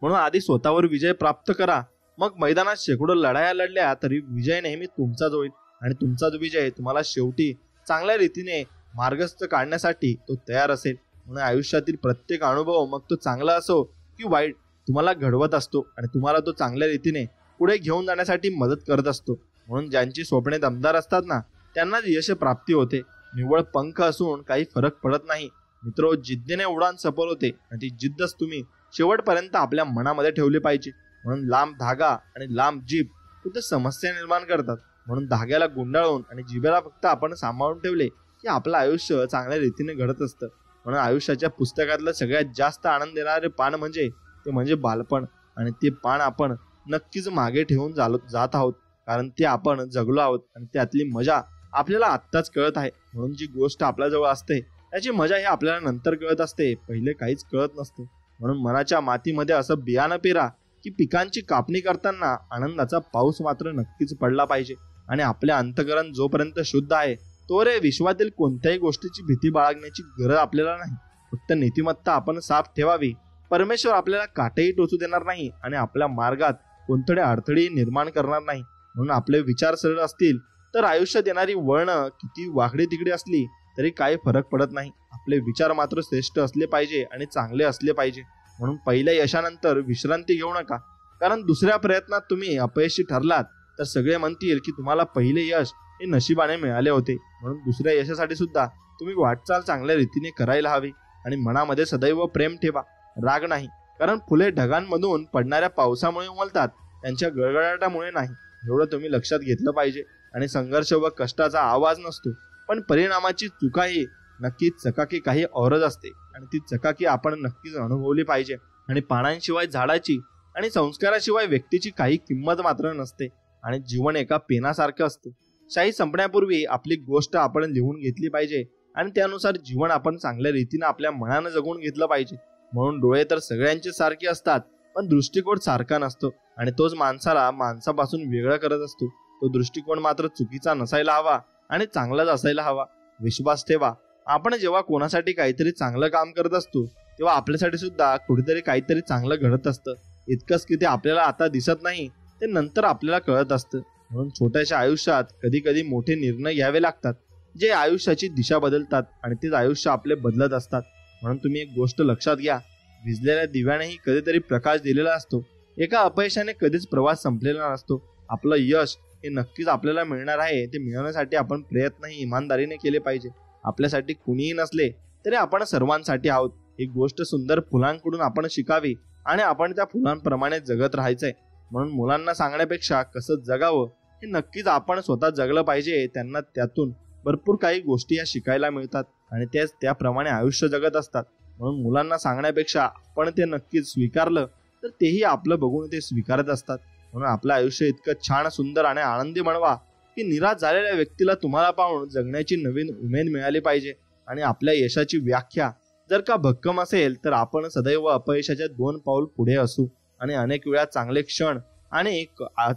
म्हणून आधी स्वतःवर विजय प्राप्त करा, मग मैदानात शेकडो लढाया लढल्या तरी विजय नेहमी तुमचाच होईल आणि तुमचाच विजय तुम्हाला शेवटी चांगल्या रीतीने मार्गस्थ काढण्यासाठी तो तयार असेल. म्हणून आयुष्यातील प्रत्येक अनुभव, मग तो चांगला असो की वाईट, तुम्हाला घडवत असतो आणि तुम्हाला तो चांगल्या रीतीने पुढे घेऊन जाण्यासाठी मदत करत असतो. म्हणून ज्यांची स्वप्ने दमदार असतात ना, त्यांनाच यश प्राप्ती होते. निव्वळ पंख असून काही फरक पडत नाही मित्रो, जिद्दीने उडान सफल होते आणि ती जिद्दच तुम्ही शेवटपर्यंत आपल्या मनामध्ये ठेवली पाहिजे. म्हणून लांब धागा आणि लांब जीभ कुठे समस्या निर्माण करतात. म्हणून धाग्याला गुंडाळून आणि जिभेला फक्त आपण सांभाळून ठेवले की आपलं आयुष्य चांगल्या रीतीने घडत असतं. म्हणून आयुष्याच्या पुस्तकातलं सगळ्यात जास्त आनंद देणारे पान म्हणजे बालपण, आणि ते पान आपण नक्कीच मागे ठेवून जात आहोत, कारण ते आपण जगलो आहोत आणि त्यातली मजा आपल्याला आत्ताच कळत आहे. म्हणून जी गोष्ट आपल्याजवळ असते त्याची मजा ही आपल्याला नंतर कळत असते, पहिले काहीच कळत नसते. म्हणून मनाच्या मातीमध्ये असं बियाणं पेरा की पिकांची कापणी करताना आनंदाचा पाऊस मात्र नक्कीच पडला पाहिजे. आणि आपले अंतःकरण जोपर्यंत शुद्ध आहे तोवर विश्वातील कोणत्याही गोष्टीची भीती बाळगण्याची गरज आपल्याला नाही. फक्त नीतिमत्ता आपण साफ ठेवावी. परमेश्वर आपल्याला काटेही टोचू देणार नाही आणि आपल्या मार्गात कोणते अडथळे निर्माण करणार नाही. म्हणून आपले विचार सरळ असतील तर आयुष्यात येणारी वळणं किती वाकडी तिकडे असली तरी काही फरक पडत नाही. आपले विचार मात्र श्रेष्ठ असले पाहिजे आणि चांगले असले पाहिजे. म्हणून पहिल्या यशानंतर विश्रांती घेऊ नका, कारण दुसऱ्या प्रयत्नात तुम्ही अपयशी ठरलात तर सगळे म्हणतील की तुम्हाला पहिले यश हे नशिबाने मिळाले होते. म्हणून दुसऱ्या यशासाठी सुद्धा तुम्ही वाटचाल चांगल्या रीतीने करायला हवी. आणि मनामध्ये सदैव प्रेम ठेवा, राग नाही, कारण फुले ढगांमधून पडणाऱ्या पावसामुळे उमलतात, त्यांच्या गळगळाटामुळे नाही. एवढं तुम्ही लक्षात घेतलं पाहिजे. आणि संघर्ष व कष्टाचा आवाज नसतो, पण परिणामाची चुकाही नक्कीच चकाकी काही औरच असते आणि ती चकाकी आपण नक्कीच अनुभवली पाहिजे. आणि पानांशिवाय झाडाची आणि संस्काराशिवाय व्यक्तीची काही किंमत मात्र नसते. आणि जीवन एका पेनासारखं असतं. शाही संपण्यापूर्वी आपली गोष्ट आपण लिहून घेतली पाहिजे आणि त्यानुसार जीवन आपण चांगल्या रीतीने आपल्या मनानं जगून घेतलं पाहिजे. म्हणून डोळे तर सगळ्यांचे सारखे असतात, पण दृष्टिकोन सारखा नसतो आणि तोच माणसाला माणसापासून वेगळं करत असतो. तो दृष्टिकोन मात्र चुकीचा नसायला हवा आणि चांगलाच असायला हवा. विश्वास ठेवा, आपण जेव्हा कोणासाठी काहीतरी चांगलं काम करत असतो तेव्हा आपल्यासाठी सुद्धा कुठेतरी काहीतरी चांगलं घडत असतं. इतकंच की ते आपल्याला आता दिसत नाही, ते नंतर आपल्याला कळत असतं. म्हणून छोट्याशा आयुष्यात कधी कधी मोठे निर्णय घ्यावे लागतात, जे आयुष्याची दिशा बदलतात आणि तेच आयुष्य आपले बदलत असतात. म्हणून तुम्ही एक गोष्ट लक्षात घ्या, विझलेल्या दिव्यानेही कधीतरी प्रकाश दिलेला असतो. एका अपयशाने कधीच प्रवास संपलेला नसतो. आपलं यश हे नक्कीच आपल्याला मिळणार आहे, ते मिळवण्यासाठी आपण प्रयत्नही इमानदारीने केले पाहिजे. आपल्यासाठी कुणीही नसले तरी आपण सर्वांसाठी आहोत. ही गोष्ट सुंदर फुलांकडून आपण शिकावी आणि आपण त्या फुलांप्रमाणे जगत राहायचंय. म्हणून मुलांना सांगण्यापेक्षा कसं जगावं हे नक्कीच आपण स्वतः जगलं पाहिजे. त्यांना त्यातून भरपूर काही गोष्टी या शिकायला मिळतात आणि तेच त्याप्रमाणे आयुष्य जगत असतात. म्हणून मुलांना सांगण्यापेक्षा आपण ते नक्कीच स्वीकारलं तर तेही आपलं बघून ते स्वीकारत असतात. म्हणून आपलं आयुष्य इतकं छान, सुंदर आणि आनंदी बनवा की निराश झालेल्या व्यक्तीला तुम्हाला पाहून जगण्याची नवीन उमेद मिळाली पाहिजे. आणि आपल्या यशाची व्याख्या जर का भक्कम असेल तर आपण सदैव अपयशाच्या 2 पाऊल पुढे असू आणि अनेक वेळा चांगले क्षण आणि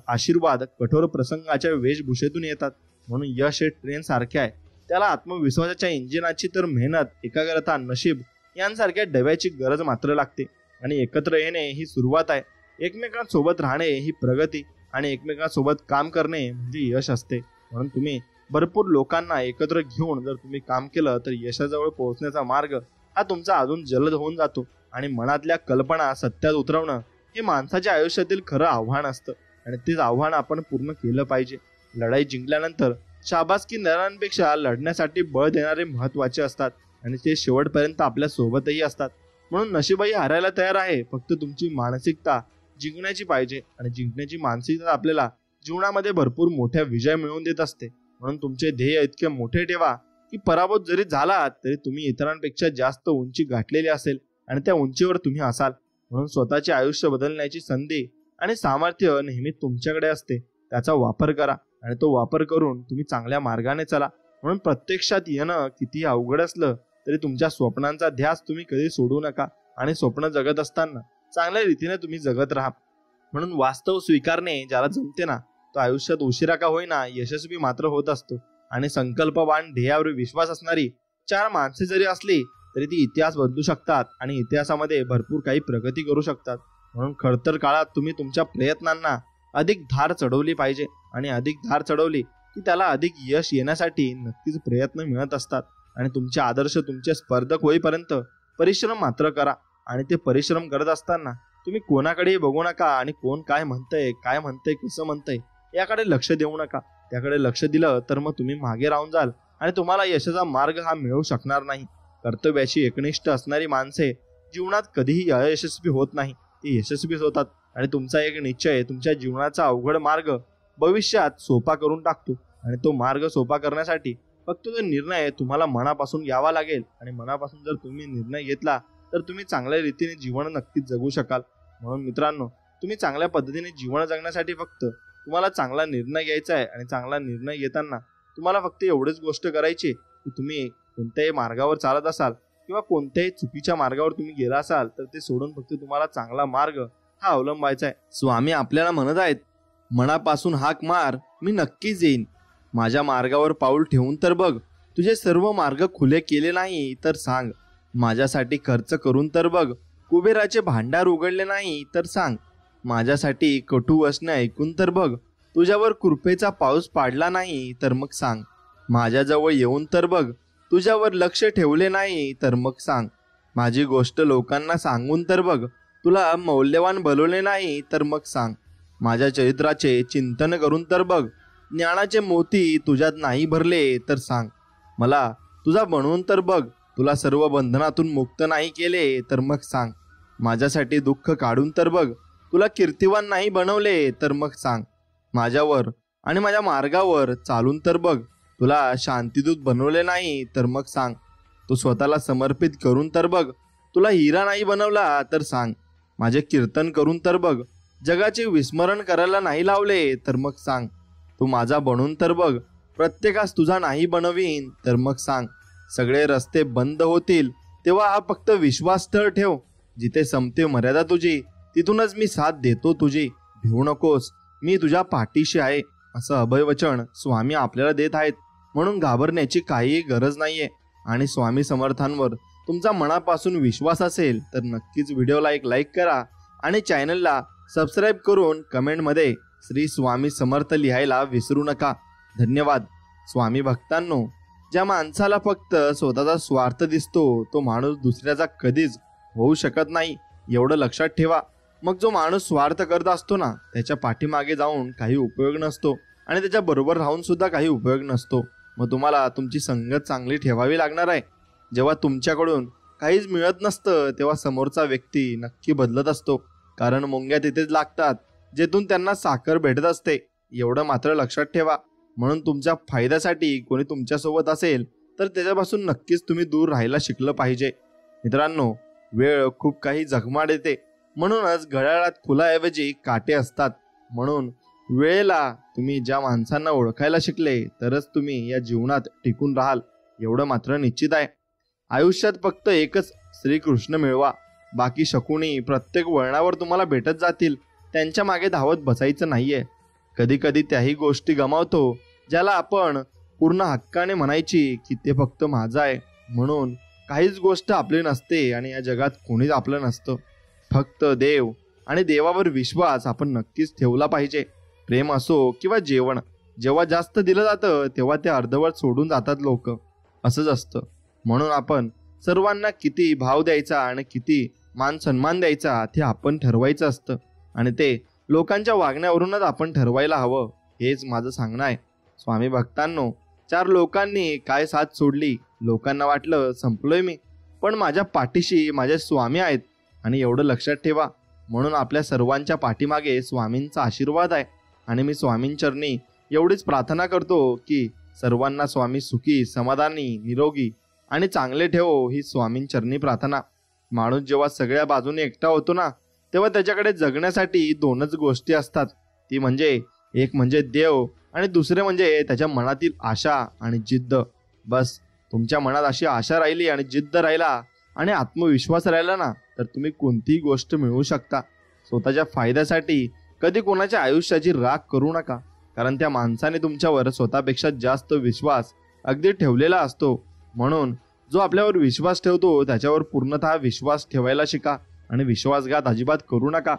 आशीर्वाद कठोर प्रसंगाच्या वेशभूषेतून येतात. म्हणून यश हे ट्रेन सारखे आहे, त्याला आत्मविश्वासाच्या इंजिनाची तर मेहनत, एकाग्रता, नशीब यांसारख्या डब्याची गरज मात्र लागते. आणि एकत्र येणे ही सुरुवात आहे. एकमेकांसोबत राहणे ही प्रगती आणि एकमेकांसोबत काम करणे म्हणजे यश असते. म्हणून तुम्ही भरपूर लोकांना एकत्र घेऊन जर तुम्ही काम केलं तर यशाजवळ पोहोचण्याचा मार्ग हा तुमचा अजून जलद होऊन जातो. आणि मनातल्या कल्पना सत्यात उतरवणं हे माणसाच्या आयुष्यातील खरं आव्हान असतं आणि तेच आव्हान आपण पूर्ण केलं पाहिजे. लढाई जिंकल्यानंतर शाबासकी देणाऱ्यांपेक्षा लढण्यासाठी बळ देणारे महत्वाचे असतात आणि ते शेवटपर्यंत आपल्या सोबतही असतात. म्हणून नशीबही हारायला तयार आहे, फक्त तुमची मानसिकता जिंकण्याची पाहिजे आणि जिंकण्याची मानसिकता आपल्याला जीवनामध्ये भरपूर मोठ्या विजय मिळवून देत असते. म्हणून तुमचे ध्येय इतके मोठे ठेवा की पराभूत जरी झालात तरी तुम्ही इतरांपेक्षा जास्त उंची गाठलेली असेल आणि त्या उंचीवर तुम्ही असाल. म्हणून स्वतःचे आयुष्य बदलण्याची संधी आणि सामर्थ्य नेहमी तुमच्याकडे असते. त्याचा वापर करा आणि तो वापर करून तुम्ही चांगल्या मार्गाने चला. म्हणून प्रत्यक्षात येणं किती अवघड असलं तरी तुमच्या स्वप्नांचा ध्यास तुम्ही कधी सोडू नका आणि स्वप्न जगत असताना चांगल्या रीतीने तुम्ही जगत राहा. म्हणून वास्तव स्वीकारणे ज्याला जमते ना, तो आयुष्यात उशिरा का होईना यशस्वी मात्र होत असतो. आणि संकल्पवान, ध्येयावर विश्वास असणारी 4 माणसे जरी असली तरी ती इतिहास बदलू शकतात आणि इतिहासामध्ये भरपूर काही प्रगती करू शकतात. म्हणून खडतर काळात तुम्ही तुमच्या प्रयत्नांना अधिक धार चढवली पाहिजे आणि अधिक धार चढवली की त्याला अधिक यश येण्यासाठी नक्कीच प्रयत्न मिळत असतात. आणि तुमचे आदर्श तुमचे स्पर्धक होईपर्यंत परिश्रम मात्र करा. आणि ते परिश्रम करत असताना तुम्ही कोणाकडेही बघू नका आणि कोण काय म्हणतंय कसं म्हणतंय याकडे लक्ष देऊ नका. त्याकडे लक्ष दिलं तर मग तुम्ही मागे राहून जाल आणि तुम्हाला यशाचा मार्ग हा मिळू शकणार नाही. कर्तव्याशी एकनिष्ठ असणारी माणसे जीवनात कधीही अयशस्वी होत नाही, ते यशस्वी होतात. आणि तुमचा एक निश्चय तुमच्या जीवनाचा अवघड मार्ग भविष्यात सोपा करून टाकतो. आणि तो मार्ग सोपा करण्यासाठी फक्त तो निर्णय तुम्हाला मनापासून घ्यावा लागेल. आणि मनापासून जर तुम्ही निर्णय घेतला तर तुम्ही चांगल्या रीतीने जीवन नक्कीच जगू शकाल. म्हणून मित्रांनो, तुम्ही चांगल्या पद्धतीने जीवन जगण्यासाठी फक्त तुम्हाला चांगला निर्णय घ्यायचा आहे. आणि चांगला निर्णय घेताना तुम्हाला फक्त एवढीच गोष्ट करायची की तुम्ही कोणत्याही मार्गावर चालत असाल किंवा कोणत्याही चुकीच्या मार्गावर तुम्ही गेला असाल तर ते सोडून फक्त तुम्हाला चांगला मार्ग हा अवलंबायचा आहे. स्वामी आपल्याला म्हणत आहेत, मनापासून हाक मार, मी नक्कीच येईन. माझ्या मार्गावर पाऊल ठेवून तर बघ. तुझे सर्व मार्ग खुले केले नाही तर सांग. माझ्यासाठी खर्च करून तर बघ. कुबेराचे भांडार उघडले नाही तर सांग. माझ्यासाठी कटू वचने ऐकून तर बघ. तुझ्यावर कृपेचा पाऊस पाडला नाही तर मग सांग. माझ्याजवळ येऊन तर बघ. तुझ्यावर लक्ष ठेवले नाही तर मग सांग. माझी गोष्ट लोकांना सांगून तर बघ. तुला मौल्यवान बनवले नाही तर मग सांग. माझ्या चरित्राचे चिंतन करून तर बघ. ज्ञानाचे मोती तुझ्यात नाही भरले तर सांग. मला तुझा बनवून तर बघ. तुला सर्व बंधनातून मुक्त नाही केले तर मग सांग. माझ्यासाठी दुःख काढून तर बघ. तुला कीर्तिवान नाही बनवले तर मग सांग. माझ्यावर आणि माझ्या मार्गावर चालून तर बघ. तुला शांतिदूत बनवले नाही तर मग सांग. तू स्वतःला समर्पित करून तर बघ. तुला हिरा नाही बनवला तर सांग. माझे कीर्तन करून तर बघ. जगाचे विस्मरण करायला नाही लावले तर मग सांग. तू माझा बनून तर बघ. प्रत्येकास तुझा नाही बनवीन तर मग सांग. सगळे रस्ते बंद होतील तेव्हा हा फक्त विश्वास तर ठेव. जिथे संपते मर्यादा तुझी तिथूनच मी साथ देतो तुझी. भिवू नकोस, मी तुझ्या पाठीशी आहे. असं अभयवचन स्वामी आपल्याला देत आहेत. म्हणून घाबरण्याची काहीही गरज नाहीये. आणि स्वामी समर्थांवर तुमचा मनापासून विश्वास असेल तर नक्कीच व्हिडिओला एक लाईक करा आणि चॅनलला सबस्क्राईब करून कमेंटमध्ये श्री स्वामी समर्थ लिहायला विसरू नका. धन्यवाद. स्वामी भक्तांनो, ज्या माणसाला फक्त स्वतःचा स्वार्थ दिसतो तो माणूस दुसऱ्याचा कधीच होऊ शकत नाही, एवढं लक्षात ठेवा. मग जो माणूस स्वार्थ करत असतो ना, त्याच्या पाठीमागे जाऊन काही उपयोग नसतो आणि त्याच्या बरोबर राहून सुद्धा काही उपयोग नसतो. मग तुम्हाला तुमची संगत चांगली ठेवावी लागणार आहे. जेव्हा तुमच्याकडून काहीच मिळत नसतं तेव्हा समोरचा व्यक्ती नक्की बदलत असतो. कारण मुंग्या तिथेच लागतात जेथून त्यांना साखर भेटत असते, एवढं मात्र लक्षात ठेवा. म्हणून तुमच्या फायद्यासाठी कोणी तुमच्यासोबत असेल तर त्याच्यापासून नक्कीच तुम्ही दूर राहायला शिकलं पाहिजे. मित्रांनो, वेळ खूप काही जखमा देते. म्हणूनच घड्याळात फुलाऐवजी काटे असतात. म्हणून वेळेला तुम्ही ज्या माणसांना ओळखायला शिकले तरच तुम्ही या जीवनात टिकून राहाल, एवढं मात्र निश्चित आहे. आयुष्यात फक्त एकच श्रीकृष्ण मिळवा. बाकी शकुनी प्रत्येक वळणावर तुम्हाला भेटत जातील, त्यांच्या मागे धावत बसायचं नाहीये. कधी कधी त्याही गोष्टी गमावतो ज्याला आपण पूर्ण हक्काने म्हणायची की ते फक्त माझं आहे. म्हणून काहीच गोष्ट आपली नसते आणि या जगात कोणीच आपलं नसतं. फक्त देव आणि देवावर विश्वास आपण नक्कीच ठेवला पाहिजे. प्रेम असो किंवा जेवण, जेव्हा जास्त दिलं जातं तेव्हा ते अर्धवट सोडून जातात लोक. असंच असतं. म्हणून आपण सर्वांना किती भाव द्यायचा आणि किती मान सन्मान द्यायचा ते आपण ठरवायचं असतं. आणि ते लोकांच्या वागण्यावरूनच आपण ठरवायला हवं, हेच माझं सांगणं आहे. स्वामी भक्तांनो, 4 लोकांनी काय साथ सोडली. लोकांना वाटलं संपलोय मी, पण माझ्या पाठीशी माझे स्वामी आहेत. आणि एवढं लक्षात ठेवा, म्हणून आपल्या सर्वांच्या पाठीमागे स्वामींचा आशीर्वाद आहे. आणि मी स्वामींचरणी एवढीच प्रार्थना करतो की सर्वांना स्वामी सुखी, समाधानी, निरोगी आणि चांगले ठेवो, ही स्वामींचरणी प्रार्थना. माणूस जेव्हा सगळ्या बाजूने एकटा होतो ना, तेव्हा त्याच्याकडे जगण्यासाठी 2च गोष्टी असतात. ती म्हणजे एक म्हणजे देव आणि दुसरे म्हणजे त्याच्या मनातील आशा आणि जिद्द. बस तुमच्या मनात अशी आशा राहिली आणि जिद्द राहिला आणि आत्मविश्वास राहिला ना, तर तुम्ही कोणतीही गोष्ट मिळवू शकता. स्वतःच्या फायद्यासाठी कधी कोणाच्या आयुष्याची राख करू नका, कारण त्या माणसाने तुमच्यावर स्वतःपेक्षा जास्त विश्वास अगदी ठेवलेला असतो. म्हणून जो आपल्यावर विश्वास ठेवतो त्याच्यावर पूर्णतः विश्वास ठेवायला शिका आणि विश्वासघात अजिबात करू नका.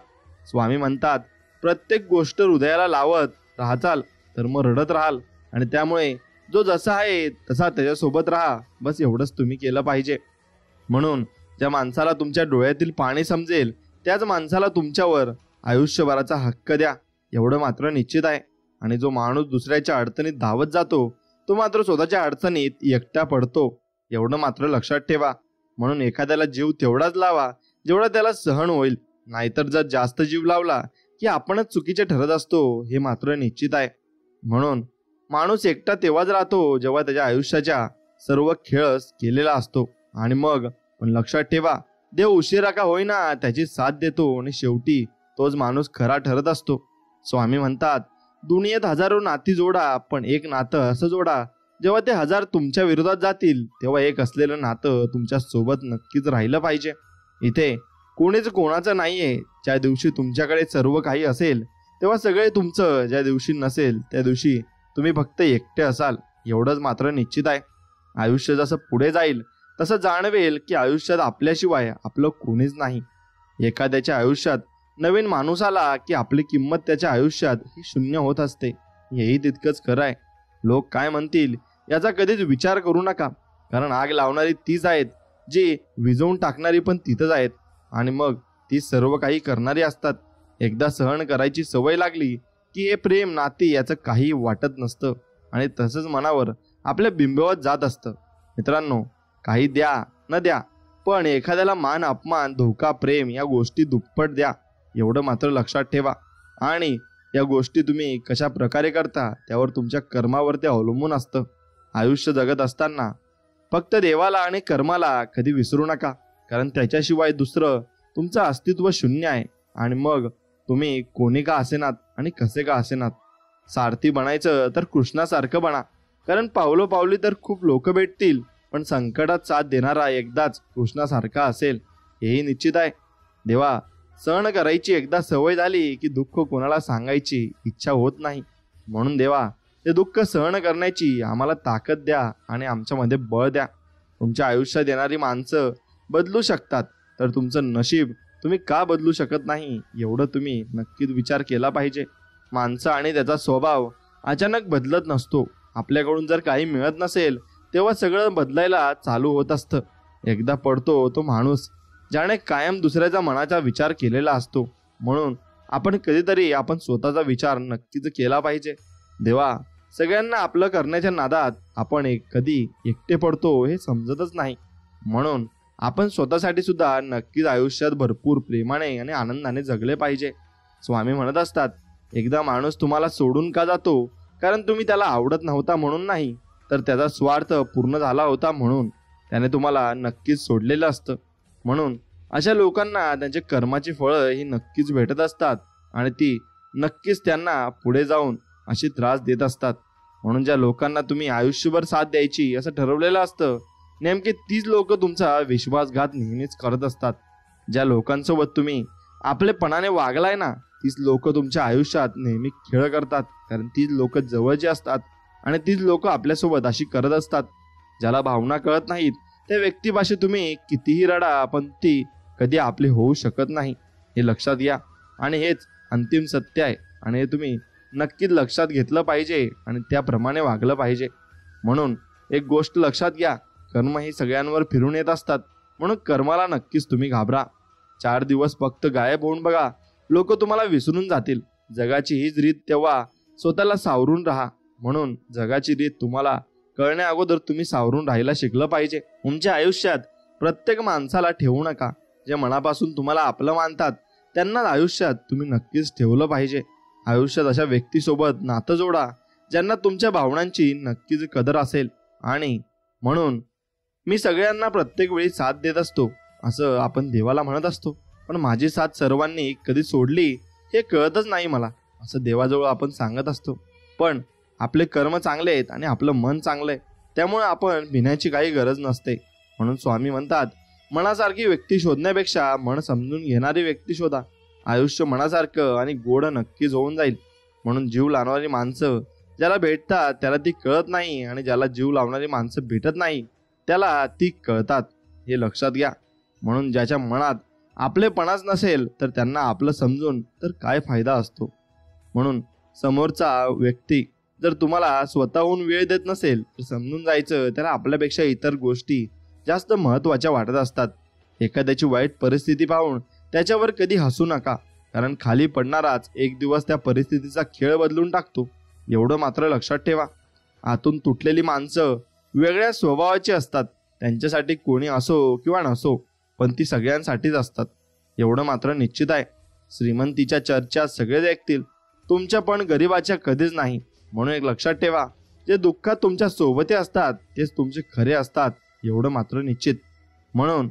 स्वामी म्हणतात, प्रत्येक गोष्ट हृदयाला लावत राहचाल तर मग रडत राहाल, आणि त्यामुळे जो जसा आहे तसा त्याच्यासोबत राहा. बस एवढंच तुम्ही केलं पाहिजे. म्हणून ज्या माणसाला तुमच्या डोळ्यातील पाणी समजेल त्याच माणसाला तुमच्यावर आयुष्यभराचा हक्क द्या, एवढं मात्र निश्चित आहे. आणि जो माणूस दुसऱ्याच्या अडचणीत धावत जातो तो मात्र स्वतःच्या अडचणीत एकटा पडतो, एवढं मात्र लक्षात ठेवा. म्हणून एखाद्याला जीव तेवढाच लावा जेवढा त्याला सहन होईल, नाहीतर जर जास्त जीव लावला की आपणच चुकीचे ठरत असतो, हे मात्र निश्चित आहे. म्हणून माणूस एकटा तेव्हाच राहतो जेव्हा त्याच्या आयुष्याच्या सर्व खेळ केलेला असतो. आणि मग पण लक्षात ठेवा, देव उशिरा का होईना त्याची साथ देतो आणि शेवटी तोच माणूस खरा ठरत असतो. स्वामी म्हणतात, दुनियेत हजारो नाती जोडा, पण एक नातं असं जोडा जेव्हा ते 1000 तुमच्या विरोधात जातील तेव्हा एक असलेलं नातं तुमच्या सोबत नक्कीच राहिलं पाहिजे. इथे कोणीच कोणाचं नाहीये. ज्या दिवशी तुमच्याकडे सर्व काही असेल तेव्हा सगळे तुमचं, ज्या दिवशी नसेल त्या दिवशी तुम्ही फक्त एकटे असाल, एवढंच मात्र निश्चित आहे. आयुष्य जसं पुढे जाईल तसं जाणवेल की आयुष्यात आपल्याशिवाय आपलं कोणीच नाही. एखाद्याच्या आयुष्यात नवीन माणूस आला की आपली किंमत त्याच्या आयुष्यात ही शून्य होत असते. हेही तितकंच खरं आहे. लोक काय म्हणतील याचा कधीच विचार करू नका, कारण आग लावणारी तीच आहेत, जी विझवून टाकणारी पण तिथंच आहेत, आणि मग ती सर्व काही करणारी असतात. एकदा सहन करायची सवय लागली की हे प्रेम नाती याचं काही वाटत नसतं, आणि तसंच मनावर आपल्या बिंबवत जात असतं. मित्रांनो, काही द्या न द्या, पण एखाद्याला मान अपमान धोका प्रेम या गोष्टी दुप्पट द्या, एवढं मात्र लक्षात ठेवा. आणि या गोष्टी तुम्ही कशा प्रकारे करता त्यावर तुमच्या कर्मावरती अवलंबून असतं. आयुष्य जगत असताना फक्त देवाला आणि कर्माला कधी विसरू नका, कारण त्याच्याशिवाय दुसरं तुमचं अस्तित्व शून्य आहे. आणि मग तुम्ही कोणी का असेनात आणि कसे का असेनात, सारथी बनायचं तर कृष्णासारखं बना, कारण पावलोपावली तर खूप लोक भेटतील, पण संकटात साथ देणारा एकदाच कृष्णासारखा असेल, हेही निश्चित आहे. देवा, सहन करायची एकदा सवय झाली की दुःख कोणाला सांगायची इच्छा होत नाही. म्हणून देवा, ते दुःख सहन करण्याची आम्हाला ताकद द्या आणि आमच्यामध्ये बळ द्या. तुमच्या आयुष्यात येणारी माणसं बदलू शकतात, तर तुमचं नशीब तुम्ही का बदलू शकत नाही, एवढं तुम्ही नक्कीच विचार केला पाहिजे. माणसं आणि त्याचा स्वभाव अचानक बदलत नसतो. आपल्याकडून जर काही मिळत नसेल तेव्हा सगळं बदलायला चालू होत असतं. एकदा पडतो तो माणूस ज्याने कायम दुसऱ्याच्या मनाचा विचार केलेला असतो. म्हणून आपण कधीतरी आपण स्वतःचा विचार नक्कीच केला पाहिजे. देवा, सगळ्यांना आपलं करण्याच्या नादात आपण कधी एकटे पडतो हे समजतच नाही. म्हणून आपण स्वतःसाठी सुद्धा नक्कीच आयुष्यात भरपूर प्रेमाने आणि आनंदाने जगले पाहिजे. स्वामी म्हणत असतात, एकदा माणूस तुम्हाला सोडून का जातो, कारण तुम्ही त्याला आवडत नव्हता म्हणून नाही, तर त्याचा स्वार्थ पूर्ण झाला होता म्हणून त्याने तुम्हाला नक्कीच सोडलेलं असतं. म्हणून अशा लोकांना त्यांच्या कर्माची फळं ही नक्कीच भेटत असतात, आणि ती नक्कीच त्यांना पुढे जाऊन अशी त्रास देत असतात. म्हणून ज्या लोकांना तुम्ही आयुष्यभर साथ द्यायची असं ठरवलेलं असतं, नेमके तीच लोक तुमचा विश्वासघात नेहमीच करत असतात. ज्या लोकांसोबत तुम्ही आपलेपणाने वागलाय ना, तीच लोक तुमच्या आयुष्यात नेहमी खेळ करतात, कारण तीच लोक जवळची असतात आणि तीच लोक आपल्यासोबत अशी करत असतात. ज्याला भावना कळत नाहीत त्या व्यक्तीपाशी तुम्ही कितीही रडा, पण ती कधी आपली होऊ शकत नाही, हे लक्षात घ्या. आणि हेच अंतिम सत्य आहे, आणि हे तुम्ही नक्कीच लक्षात घेतलं पाहिजे आणि त्याप्रमाणे वागलं पाहिजे. म्हणून एक गोष्ट लक्षात घ्या, कर्म ही सगळ्यांवर फिरून येत असतात, म्हणून कर्माला नक्कीच तुम्ही घाबरा. 4 दिवस फक्त गायब होऊन बघा, लोक तुम्हाला विसरून जातील. जगाची हीच रीत, तेव्हा स्वतःला सावरून राहा. म्हणून जगाची रीत तुम्हाला कळण्या अगोदर तुम्ही सावरून राहायला शिकलं पाहिजे. तुमच्या आयुष्यात प्रत्येक माणसाला ठेवू नका. जे मनापासून तुम्हाला आपलं मानतात त्यांना आयुष्यात तुम्ही नक्कीच ठेवलं पाहिजे. आयुष्यात अशा व्यक्तीसोबत नातं जोडा ज्यांना तुमच्या भावनांची नक्कीच कदर असेल. आणि म्हणून मी सगळ्यांना प्रत्येक वेळी साथ देत असतो असं आपण देवाला म्हणत असतो, पण माझी साथ सर्वांनी कधी सोडली हे कळतच नाही मला, असं देवाजवळ आपण सांगत असतो. पण आपले कर्म चांगले आहेत आणि आपलं मन चांगलं आहे, त्यामुळे आपण भिण्याची काही गरज नसते. म्हणून स्वामी म्हणतात, मनासारखी व्यक्ती शोधण्यापेक्षा मन समजून घेणारी व्यक्ती शोधा. आयुष्य मनासारखं आणि गोड नक्कीच होऊन जाईल. म्हणून जीव लावणारी माणसं ज्याला भेटतात त्याला ती कळत नाही, आणि ज्याला जीव लावणारी माणसं भेटत नाही त्याला ती कळतात, हे लक्षात घ्या. म्हणून ज्याच्या मनात आपलेपणाच नसेल तर त्यांना आपलं समजून तर काय फायदा असतो. म्हणून समोरचा व्यक्ती जर तुम्हाला स्वतःहून वेळ देत नसेल तर समजून जायचं त्याला आपल्यापेक्षा इतर गोष्टी जास्त महत्त्वाच्या वाटत असतात. एखाद्याची वाईट परिस्थिती पाहून त्याच्यावर कधी हसू नका, कारण खाली पडणाराच एक दिवस त्या परिस्थितीचा खेळ बदलून टाकतो. एवढं मात्र लक्षात ठेवा, आतून तुटलेली माणसं वेगळ्या स्वभावाची असतात. त्यांच्यासाठी कोणी असो किंवा नसो, पण ती सगळ्यांसाठीच असतात. एवढं मात्र निश्चित आहे, श्रीमंतीच्या चर्चा सगळेच ऐकतील, तुमच्या पण गरिबाच्या कधीच नाही. म्हणून एक लक्षात ठेवा, जे दुःखात तुमच्या सोबती असतात तेच तुमचे खरे असतात, एवढं मात्र निश्चित. म्हणून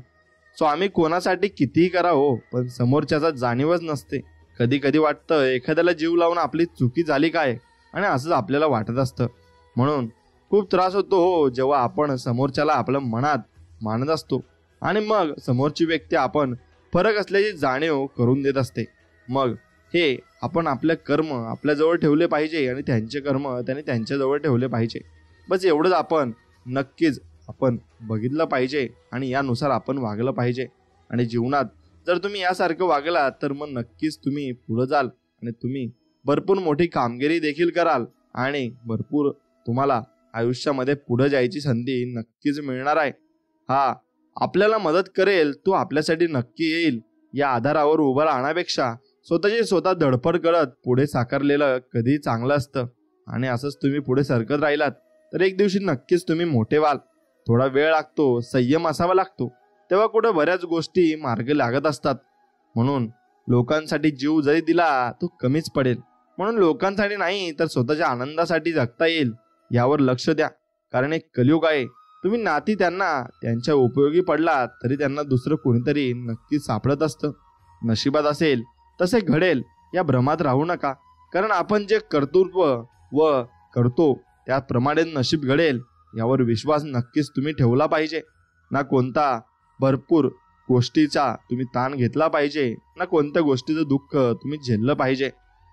स्वामी कोणासाठी कितीही करा हो, पण समोरच्याचा जाणीवच नसते. कधी कधी वाटतं एखाद्याला जीव लावून आपली चुकी झाली काय, आणि असंच आपल्याला वाटत असतं. म्हणून खूप त्रास होतो हो जेव्हा आपण समोरच्याला आपलं मनात मानत असतो आणि मग समोरची व्यक्ती आपण फरक असल्याची जाणीव करून देत असते. मग हे आपण आपले कर्म आपल्याजवळ ठेवले पाहिजे आणि त्यांचे कर्म त्यांनी त्यांच्याजवळ ठेवले पाहिजे. बस एवढंच आपण नक्कीच आपण बघितलं पाहिजे आणि यानुसार आपण वागलं पाहिजे. आणि जीवनात जर तुम्ही यासारखं वागलात तर मग नक्कीच तुम्ही पुढे जाल आणि तुम्ही भरपूर मोठी कामगिरी देखील कराल आणि भरपूर तुम्हाला आयुष्यामध्ये पुढे जायची संधी नक्कीच मिळणार आहे. हा आपल्याला मदत करेल, तो आपल्यासाठी नक्की येईल, या आधारावर उभं राहण्यापेक्षा स्वतःची स्वतः धडपड करत पुढे साकारलेलं कधी चांगलं असतं. आणि असंच तुम्ही पुढे सरकत राहिलात तर एक दिवशी नक्कीच तुम्ही मोठे व्हाल. थोडा वेळ लागतो, संयम असावा लागतो, तेव्हा कुठं बऱ्याच गोष्टी मार्ग लागत असतात. म्हणून लोकांसाठी जीव जरी दिला तो कमीच पडेल. म्हणून लोकांसाठी नाही तर स्वतःच्या आनंदासाठी जगता येईल यावर लक्ष द्या, कारण एक कलियुग आहे. तुम्ही नाती त्यांना त्यांच्या उपयोगी पडलात तरी त्यांना दुसरं कोणीतरी नक्कीच सापडत असतं. नशिबात असेल तसे घडेल या भ्रमात राहू नका, कारण आपण जे कर्तृत्व व करतो त्याप्रमाणे नशीब घडेल यावर विश्वास नक्कीच तुम्ही ठेवला पाहिजे. ना कोणता भरपूर गोष्टीचा तुम्ही ताण घेतला पाहिजे, ना कोणत्या गोष्टीचं दुःख तुम्ही झेललं पाहिजे.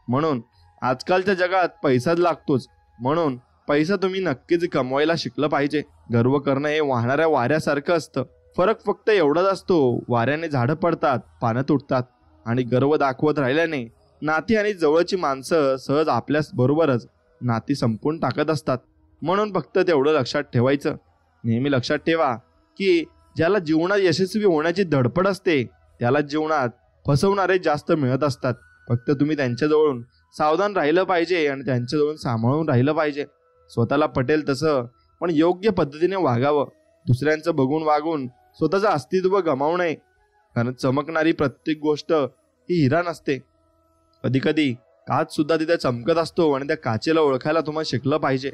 म्हणून आजकालच्या जगात पैसाच लागतोच, म्हणून पैसा तुम्ही नक्कीच कमवायला शिकलं पाहिजे. गर्व करणं हे वाहणाऱ्या वाऱ्यासारखं असतं. फरक फक्त एवढाच असतो, वाऱ्याने झाडं पडतात, पानं तुटतात, आणि गर्व दाखवत राहिल्याने नाती आणि जवळची माणसं सहज आपल्या बरोबरच नाती संपून टाकत असतात. म्हणून फक्त तेवढं लक्षात ठेवायचं. नेहमी लक्षात ठेवा की ज्याला जीवनात यशस्वी होण्याची धडपड असते त्याला जीवनात फसवणारे जास्त मिळत असतात. फक्त तुम्ही त्यांच्याजवळून सावधान राहिलं पाहिजे आणि त्यांच्याजवळून सांभाळून राहिलं पाहिजे. स्वतःला पटेल तसं पण योग्य पद्धतीने वागावं. दुसऱ्यांचं बघून वागून स्वतःचं अस्तित्व गमावू नये, कारण चमकणारी प्रत्येक गोष्ट ही हिरा नसते. कधी कधी काच सुद्धा तिथे चमकत असतो आणि त्या काचेला ओळखायला तुम्हाला शिकलं पाहिजे.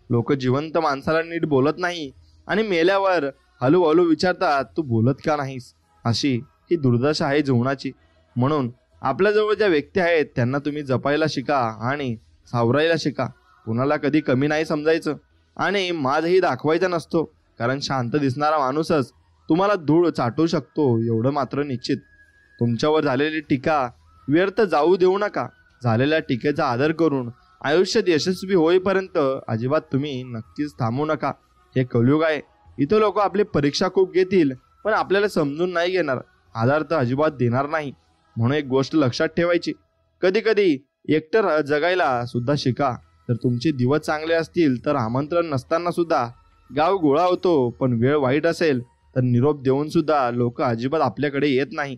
लोक जिवंत माणसाला नीट बोलत नाही आणि मेल्यावर हळूहळू विचारतात तू बोलत का नाहीस. अशी ही दुर्दशा आहे जीवनाची. म्हणून आपल्याजवळ ज्या व्यक्ती आहेत त्यांना तुम्ही जपायला शिका आणि सावरायला शिका. कुणाला कधी कमी नाही समजायचं आणि माझही दाखवायचा नसतो, कारण शांत दिसणारा माणूसच तुम्हाला धूळ चाटू शकतो, एवढं मात्र निश्चित. तुमच्यावर झालेली टीका व्यर्थ जाऊ देऊ नका. झालेल्या टीकेचा आदर करून आयुष्यात यशस्वी होईपर्यंत अजिबात तुम्ही नक्कीच थांबू नका. हे कलियुग आहे, इथं लोक आपली परीक्षा खूप घेतील पण आपल्याला समजून नाही घेणार, आधार तर अजिबात देणार नाही. म्हणून एक गोष्ट लक्षात ठेवायची, कधी कधी एकटं जगायला सुद्धा शिका. जर तुमचे दिवस चांगले असतील तर आमंत्रण नसताना सुद्धा गाव गोळा होतो, पण वेळ वाईट असेल तर निरोप देऊन सुद्धा लोक अजिबात आपल्याकडे येत नाही.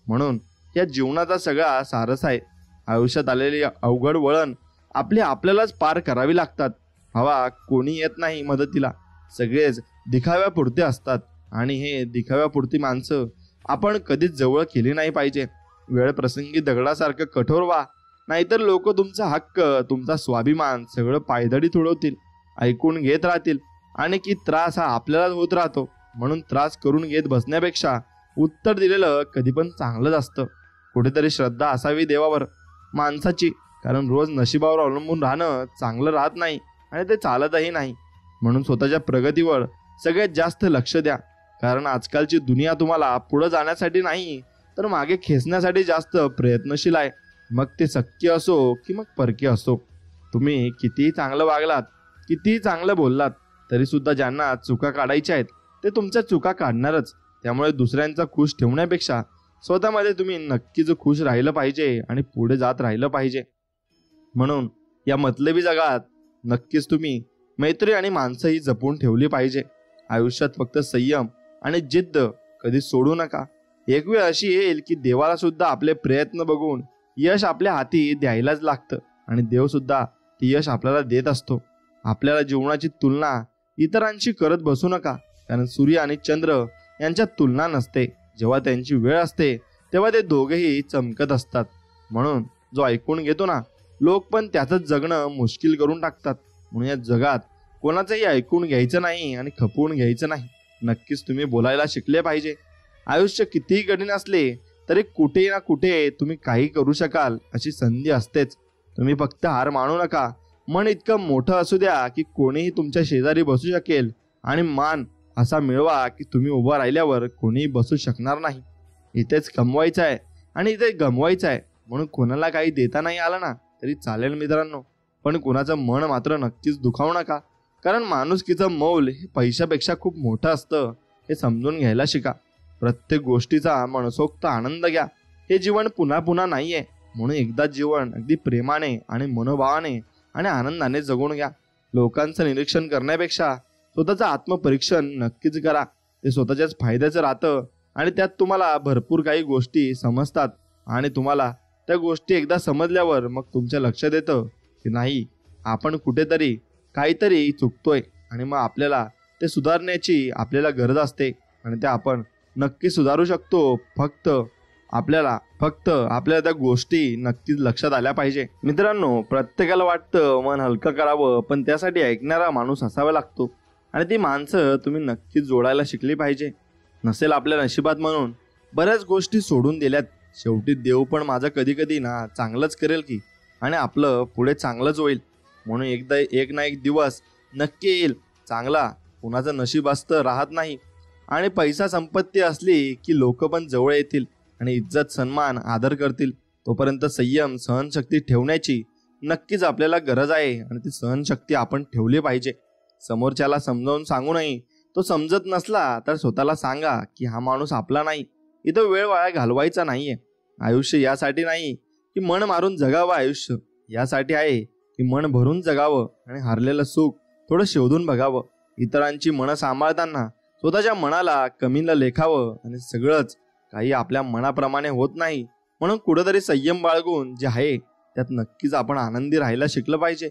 म्हणून या जीवनाचा सगळा सारस आहे. आयुष्यात आलेली अवघड वळण आपल्यालाच पार करावी लागतात. हवा कोणी येत नाही मदतीला, सगळेच दिखाव्यापुरते असतात आणि हे दिखाव्यापुरती माणसं आपण कधीच जवळ केली नाही पाहिजे. वेळ प्रसंगी दगडासारखं कठोर व्हा, नाहीतर लोक तुमचा हक्क तुमचा स्वाभिमान सगळं पायदळी उडवतील, ऐकून घेत राहतील आणि की त्रास हा आपल्यालाच होत राहतो. म्हणून त्रास करून घेत बसण्यापेक्षा उत्तर दिलेलं कधी पण चांगलंच असतं. कुठेतरी श्रद्धा असावी देवावर माणसाची, कारण रोज नशिबावर अवलंबून राहणं चांगलं राहत नाही आणि ते चालतही नाही. म्हणून स्वतःच्या प्रगतीवर सगळ्यात जास्त लक्ष द्या, कारण आजकालची दुनिया तुम्हाला पुढे जाण्यासाठी नाही तर मागे खेचण्यासाठी जास्त प्रयत्नशील आहे. मग ते सख्य असो की मग परके असो. तुम्ही कितीही चांगलं वागलात, कितीही चांगलं बोललात, तरी सुद्धा ज्यांना चुका काढायच्या आहेत ते तुमच्या चुका काढणारच. त्यामुळे दुसऱ्यांचा खुश ठेवण्यापेक्षा स्वतःमध्ये तुम्ही नक्कीच खुश राहिलं पाहिजे आणि पुढे जात राहिलं पाहिजे. म्हणून या मतलबी जगात नक्कीच तुम्ही मैत्री आणि माणसंही जपून ठेवली पाहिजे. आयुष्यात फक्त संयम आणि जिद्द कधी सोडू नका. एक वेळ अशी येईल की देवाला सुद्धा आपले प्रयत्न बघून यश आपल्या हाती द्यायलाच लागतं आणि देव सुद्धा ते यश आपल्याला देत असतो. आपल्याला जीवनाची तुलना इतरांशी करत बसू नका, कारण सूर्य आणि चंद्र यांच्यात तुलना नसते. जेव्हा त्यांची वेळ असते तेव्हा ते दोघेही चमकत असतात. म्हणून जो ऐकून घेतो ना, लोक पण त्याचंच जगणं मुश्किल करून टाकतात. म्हणून या जगात कोणाचंही ऐकून घ्यायचं नाही आणि खपवून घ्यायचं नाही. नक्कीच तुम्ही बोलायला शिकले पाहिजे. आयुष्य कितीही कठीण असले तरी कुठे ना कुठे तुम्ही काही करू शकाल अशी संधी असतेच. तुम्ही फक्त हार मानू नका. मन इतकं मोठं असू द्या की कोणीही तुमच्या शेजारी बसू शकेल आणि मान असा मिळवा की तुम्ही उभं राहिल्यावर कोणीही बसू शकणार नाही. इथेच कमवायचं आहे आणि इथे गमवायचं आहे. म्हणून कोणाला काही देता नाही आलं ना तरी चालेल मित्रांनो, पण कोणाचं मन मात्र नक्कीच दुखावू नका. कारण माणुसकीचं मौल हे पैशापेक्षा खूप मोठं असतं हे समजून घ्यायला शिका. प्रत्येक गोष्टीचा मनसोक्त आनंद घ्या. हे जीवन पुन्हा पुन्हा नाहीये, म्हणून एकदा जीवन अगदी प्रेमाने आणि मनोभावाने आणि आनंदाने जगून घ्या. लोकांचं निरीक्षण करण्यापेक्षा स्वतःचं आत्मपरीक्षण नक्कीच करा. ते स्वतःच्याच फायद्याचं राहतं आणि त्यात तुम्हाला भरपूर काही गोष्टी समजतात आणि तुम्हाला त्या गोष्टी एकदा समजल्यावर मग तुमच्या लक्षात येतं की नाही, आपण कुठेतरी काहीतरी चुकतोय आणि मग आपल्याला ते सुधारण्याची आपल्याला गरज असते आणि ते आपण नक्की सुधारू शकतो. फक्त आपल्याला त्या गोष्टी नक्कीच लक्षात आल्या पाहिजे. मित्रांनो, प्रत्येकाला वाटतं मन हलकं करावं, पण त्यासाठी ऐकणारा माणूस असावा लागतो आणि ती माणसं तुम्ही नक्कीच जोडायला शिकली पाहिजे. नसेल आपल्या नशिबात म्हणून बऱ्याच गोष्टी सोडून दिल्यात. शेवटी देव पण माझं कधी कधी ना चांगलंच करेल की, आणि आपलं पुढे चांगलंच होईल. म्हणून एक ना एक दिवस नक्की येईल चांगला. कुणाचं नशीब असतं राहत नाही. आणि पैसा संपत्ती असली की लोक पण जवळ येतील आणि इज्जत सन्मान आदर करतील. तोपर्यंत संयम सहनशक्ती ठेवण्याची नक्कीच आपल्याला गरज आहे आणि ती सहनशक्ती आपण ठेवली पाहिजे. समोरच्याला समजावून सांगू नये. तो समजत नसला तर स्वतःला सांगा की हा माणूस आपला नाही. इथं वेळ वाया घालवायचा नाहीये. आयुष्य यासाठी नाही की मन मारून जगावं. आयुष्य यासाठी आहे की मन भरून जगावं आणि हरलेलं सुख थोडं शोधून बघावं. इतरांची मनं सांभाळताना स्वतःच्या मनाला कमीला लेखावं. आणि सगळंच काही आपल्या मनाप्रमाणे होत नाही, म्हणून कुठेतरी संयम बाळगून जे आहे त्यात नक्कीच आपण आनंदी राहायला शिकलं पाहिजे.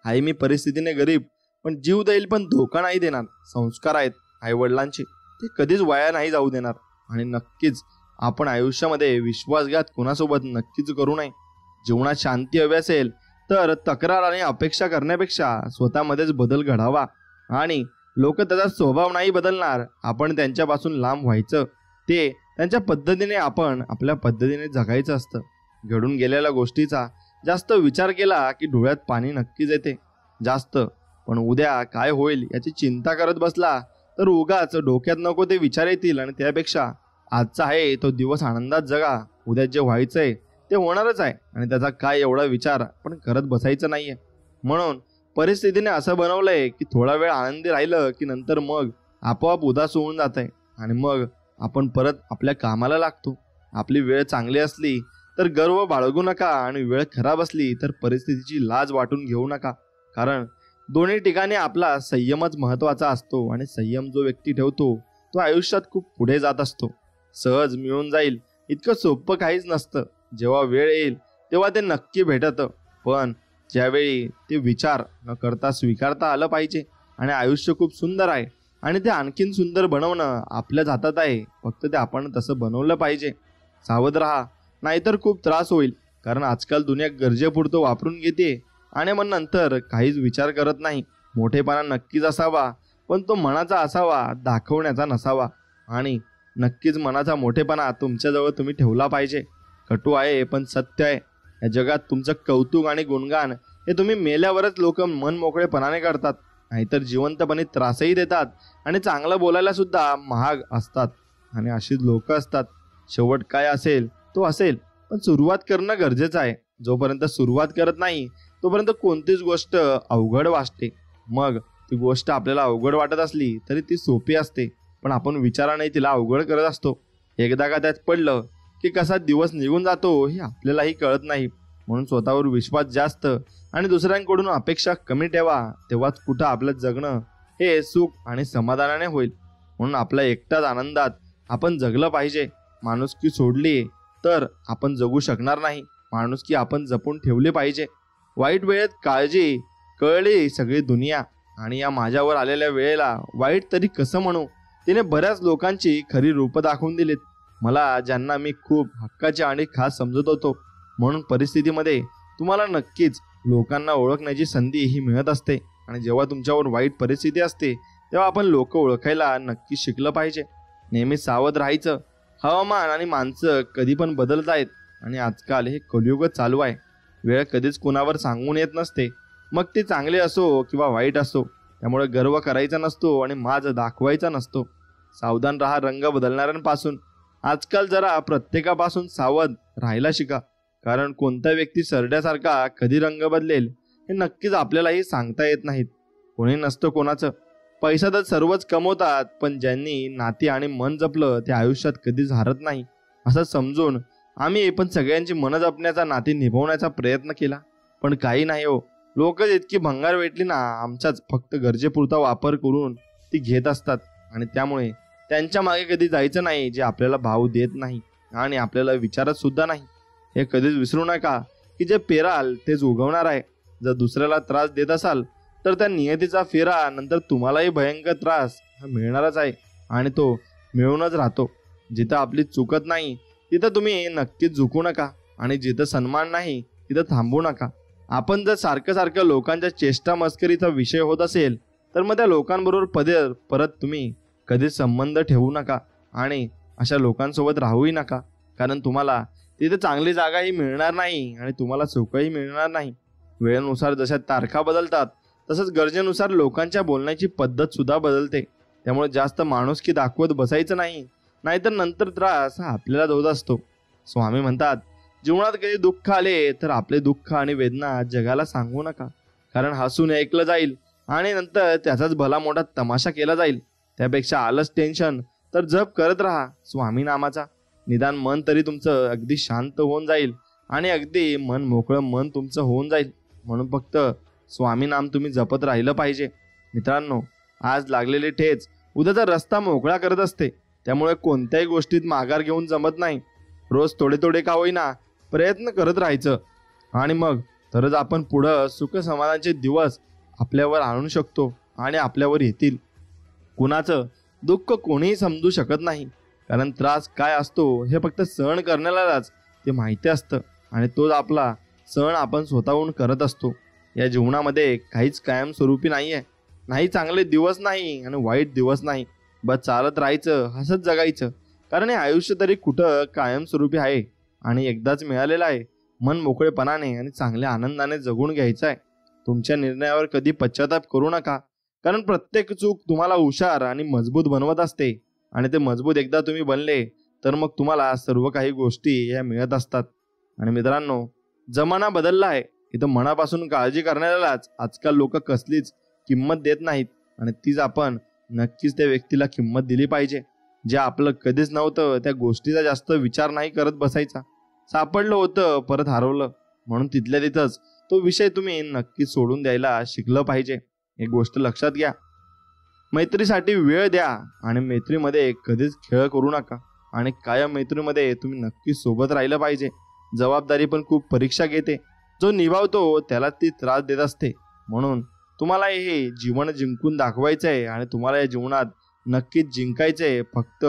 आहे मी परिस्थितीने गरीब, पण जीव देईल पण धोका नाही देणार. संस्कार आहेत आईवडिलांचे, ते कधीच वाया नाही जाऊ देणार. आणि नक्कीच आपण आयुष्यामध्ये विश्वासघात कोणासोबत नक्कीच करू नये. जीवनात शांती हवी असेल तर तक्रार आणि अपेक्षा करण्यापेक्षा स्वतःमध्येच बदल घडावा. आणि लोक त्याचा स्वभाव नाही बदलणार, आपण त्यांच्यापासून लांब व्हायचं. ते त्यांच्या पद्धतीने, आपण आपल्या पद्धतीने जगायचं असतं. घडून गेलेल्या गोष्टीचा जास्त विचार केला की डोळ्यात पाणी नक्कीच येते जास्त. पण उद्या काय होईल याची चिंता करत बसला तर उगाच डोक्यात नको ते विचार येतील. आणि त्यापेक्षा आजचा आहे तो दिवस आनंदात जगा. उद्या जे व्हायचंय ते होणारच आहे आणि त्याचा काय एवढा विचार आपण करत बसायचं नाहीये. म्हणून परिस्थितीने असं बनवलंय की थोडा वेळ आनंदी राहिलं की नंतर मग आपोआप उदास होऊन जात आहे आणि मग आपण परत आपल्या कामाला लागतो. आपली वेळ चांगली असली तर गर्व बाळगू नका आणि वेळ खराब असली तर परिस्थितीची लाज वाटून घेऊ नका. कारण दोन्ही ठिकाणी आपला संयमच महत्त्वाचा असतो आणि संयम जो व्यक्ती ठेवतो तो आयुष्यात खूप पुढे जात असतो. सहज मिळून जाईल इतकं सोपं काहीच नसतं. जेव्हा वेळ येईल तेव्हा ते नक्की भेटतं, पण ज्यावेळी ते विचार न करता स्वीकारता आलं पाहिजे. आणि आयुष्य खूप सुंदर आहे आणि ते आणखीन सुंदर बनवणं आपल्याच हातात आहे. फक्त ते आपण तसं बनवलं पाहिजे. सावध राहा, नाहीतर खूप त्रास होईल. कारण आजकाल दुनिया गरजेपुरतं वापरून घेते आणि मग नंतर काहीच विचार करत नाही. मोठेपणा नक्कीच असावा, पण तो मनाचा असावा, दाखवण्याचा नसावा. आणि नक्कीच मनाचा मोठेपणा तुमच्याजवळ तुम्ही ठेवला पाहिजे. कटू आहे पण सत्य आहे. या जगात तुमचं कौतुक आणि गुणगान हे तुम्ही मेल्यावरच लोक मन मोकळेपणाने करतात, नाहीतर जिवंतपणे त्रासही देतात आणि चांगलं बोलायला सुद्धा महाग असतात. आणि अशीच लोक असतात शेवट काय असेल तो असेल, पण सुरुवात करणं गरजेचं आहे. जोपर्यंत सुरुवात करत नाही तोपर्यंत कोणतीच गोष्ट अवघड वाटते. मग ती गोष्ट आपल्याला अवघड वाटत असली तरी ती सोपी असते, पण आपण विचाराने तिला अवघड करत असतो. एकदा का त्यात पडलं की कसा दिवस निघून जातो हे आपल्यालाही कळत नाही. म्हणून स्वतःवर विश्वास जास्त आणि दुसऱ्यांकडून अपेक्षा कमी ठेवा, तेव्हाच कुठं आपलं जगणं हे सुख आणि समाधानाने होईल. म्हणून आपल्या एकटाच आनंदात आपण जगलं पाहिजे. माणुसकी सोडली तर आपण जगू शकणार नाही. माणुसकी आपण जपून ठेवली पाहिजे. वाईट वेळेत काळजी कळली सगळी दुनिया, आणि या माझ्यावर आलेल्या वेळेला वाईट तरी कसं म्हणू, तिने बऱ्याच लोकांची खरी रूपं दाखवून दिलीत. मला ज्यांना मी खूप हक्काचे आणि खास समजत होतो. म्हणून परिस्थितीमध्ये तुम्हाला नक्कीच लोकांना ओळखण्याची संधी ही मिळत असते. आणि जेव्हा तुमच्यावर वाईट परिस्थिती असते तेव्हा आपण लोक ओळखायला नक्की शिकलं पाहिजे. नेहमी सावध राहायचं. हवामान आणि माणसं कधी पण बदलत आहेत, आणि आजकाल हे कलियुगच चालू आहे. वेळ कधीच कुणावर सांगून येत नसते, मग ते चांगले असो किंवा वाईट असो. त्यामुळे गर्व करायचा नसतो आणि माज दाखवायचा नसतो. सावधान राहा रंग बदलणाऱ्यांपासून. आजकाल जरा प्रत्येकापासून सावध राहायला शिका, कारण कोणता व्यक्ती सरड्यासारखा कधी रंग बदलेल हे नक्कीच आपल्यालाही सांगता येत नाहीत. कोणी नसतं कोणाचं. पैसा तर सर्वच कमवतात, पण ज्यांनी नाती आणि मन जपलं ते आयुष्यात कधीच हारत नाही, असं समजून आम्ही पण सगळ्यांची मन जपण्याचा, नाती निभवण्याचा प्रयत्न केला. पण काही नाही हो, लोक इतकी भंगार भेटली ना, आमच्याच फक्त गरजेपुरता वापर करून ती घेत असतात. आणि त्यामुळे त्यांच्या मागे कधी जायचं नाही जे आपल्याला भाव देत नाही आणि आपल्याला विचारत सुद्धा नाही. हे कधीच विसरू नका की जे पेराल तेच उगवणार आहे. जर दुसऱ्याला त्रास देत असाल तर त्या नियतीचा फेरा नंतर तुम्हालाही भयंकर त्रास हा मिळणारच आहे, आणि तो मिळूनच राहतो. जिथं आपली चुकत नाही तिथं तुम्ही नक्कीच झुकू नका, आणि जिथं सन्मान नाही तिथं थांबू नका. आपण जर सारखं सारखं लोकांच्या चेष्टा मस्करीचा विषय होत असेल तर मग त्या लोकांबरोबर परत तुम्ही कधीच संबंध ठेवू नका, आणि अशा लोकांसोबत राहूही नका. कारण तुम्हाला तिथे चांगली जागाही मिळणार नाही आणि तुम्हाला सुखही मिळणार नाही. वेळेनुसार जशा तारखा बदलतात तसंच गरजेनुसार लोकांच्या बोलण्याची पद्धत सुद्धा बदलते. त्यामुळे जास्त माणुसकी दाखवत बसायचं नाही, नाहीतर नंतर त्रास हा आपल्याला होत असतो. स्वामी म्हणतात, जीवनात कधी दुःख आले तर आपले दुःख आणि वेदना जगाला सांगू नका, कारण हसून ऐकलं जाईल आणि नंतर त्याचाच भला मोठा तमाशा केला जाईल. त्यापेक्षा आलंच टेन्शन तर जप करत राहा स्वामी नामाचा. निदान मन तरी तुमचं अगदी शांत होऊन जाईल आणि अगदी मन मोकळं मन तुमचं होऊन जाईल. म्हणून फक्त स्वामी नाम तुम्ही जपत राहिलं पाहिजे. मित्रांनो, आज लागलेली ठेच उद्याचा रस्ता मोकळा करत असते. त्यामुळे कोणत्याही गोष्टीत माघार घेऊन जमत नाही. रोज थोडे थोडे का होईना प्रयत्न करत राहायचं, आणि मग तरच आपण पुढं सुख समाधानाचे दिवस आपल्यावर आणू शकतो आणि आपल्यावर येतील. कुणाचं दुःख कोणीही समजू शकत नाही, कारण त्रास काय असतो हे फक्त सहन करण्यालाच ते माहिती असतं, आणि तोच आपला सहन आपण स्वतःहून करत असतो. या जीवनामध्ये काहीच कायमस्वरूपी नाही आहे. नाही चांगले दिवस नाही आणि वाईट दिवस नाही. बस चालत राहायचं, हसत जगायचं, कारण हे आयुष्य तरी कुठं कायमस्वरूपी आहे आणि एकदाच मिळालेलं आहे. मन मोकळेपणाने आणि चांगल्या आनंदाने जगून घ्यायचं आहे. तुमच्या निर्णयावर कधी पश्चाताप करू नका, कारण प्रत्येक चूक तुम्हाला हुशार आणि मजबूत बनवत असते, आणि ते मजबूत एकदा तुम्ही बनले तर मग तुम्हाला सर्व काही गोष्टी या मिळत असतात. आणि मित्रांनो, जमाना बदलला आहे. इथं मनापासून काळजी करण्यालाच आजकाल लोक कसलीच किंमत देत नाहीत, आणि तीच आपण नक्कीच त्या व्यक्तीला किंमत दिली पाहिजे. जे आपलं कधीच नव्हतं त्या गोष्टीचा जास्त विचार नाही करत बसायचा. सापडलं होतं परत हरवलं, म्हणून तिथल्या तिथंच तो विषय तुम्ही नक्की सोडून द्यायला शिकलं पाहिजे. एक गोष्ट लक्षात घ्या, मैत्रीसाठी वेळ द्या आणि मैत्रीमध्ये कधीच खेळ करू नका, आणि कायम मैत्रीमध्ये तुम्ही नक्की सोबत राहिलं पाहिजे. जबाबदारी पण खूप परीक्षा घेते. जो निभावतो त्याला ती त्रास देत असते. म्हणून तुम्हाला हे जीवन जिंकून दाखवायचं आहे आणि तुम्हाला या जीवनात नक्कीच जिंकायचं आहे. फक्त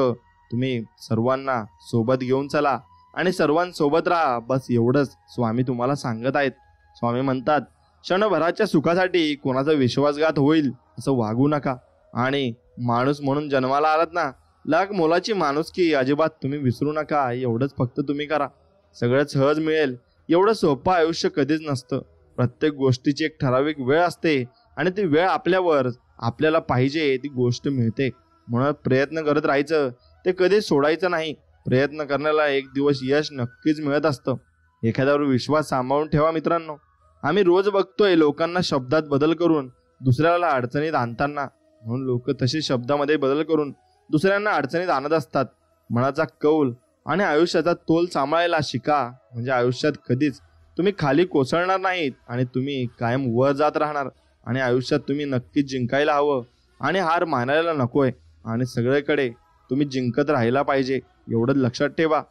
तुम्ही सर्वांना सोबत घेऊन चला आणि सर्वांसोबत राहा, बस एवढंच स्वामी तुम्हाला सांगत आहेत. स्वामी म्हणतात, क्षणभराच्या सुखासाठी कोणाचा विश्वासघात होईल असं वागू नका, आणि माणूस म्हणून जन्माला आलात ना, लाख मोलाची माणुसकी अजिबात तुम्ही विसरू नका. एवढंच फक्त तुम्ही करा, सगळं सहज मिळेल. एवढं सोपं आयुष्य कधीच नसतं. प्रत्येक गोष्टीची एक ठराविक वेळ असते, आणि ती वेळ आपल्यावर आपल्याला पाहिजे ती गोष्ट मिळते. म्हणून प्रयत्न करत राहायचं, ते कधी सोडायचं नाही. प्रयत्न करण्याला एक दिवस यश नक्कीच मिळत असतं. एखाद्यावर विश्वास सांभाळून ठेवा मित्रांनो. आम्ही रोज बघतोय लोकांना शब्दात बदल करून दुसऱ्याला अडचणीत आणताना, म्हणून लोक तसे शब्दामध्ये बदल करून दुसऱ्यांना अडचणीत आणत असतात. मनाचा कौल आणि आयुष्याचा तोल सांभाळायला शिका, म्हणजे आयुष्यात कधीच तुम्ही खाली कोसळणार नाहीत आणि तुम्ही कायम वर जात राहणार. आणि आयुष्यात तुम्ही नक्कीच जिंकायला हवं आणि हार मानायला नकोय आणि सगळीकडे तुम्ही जिंकत राहायला पाहिजे, एवढं लक्षात ठेवा.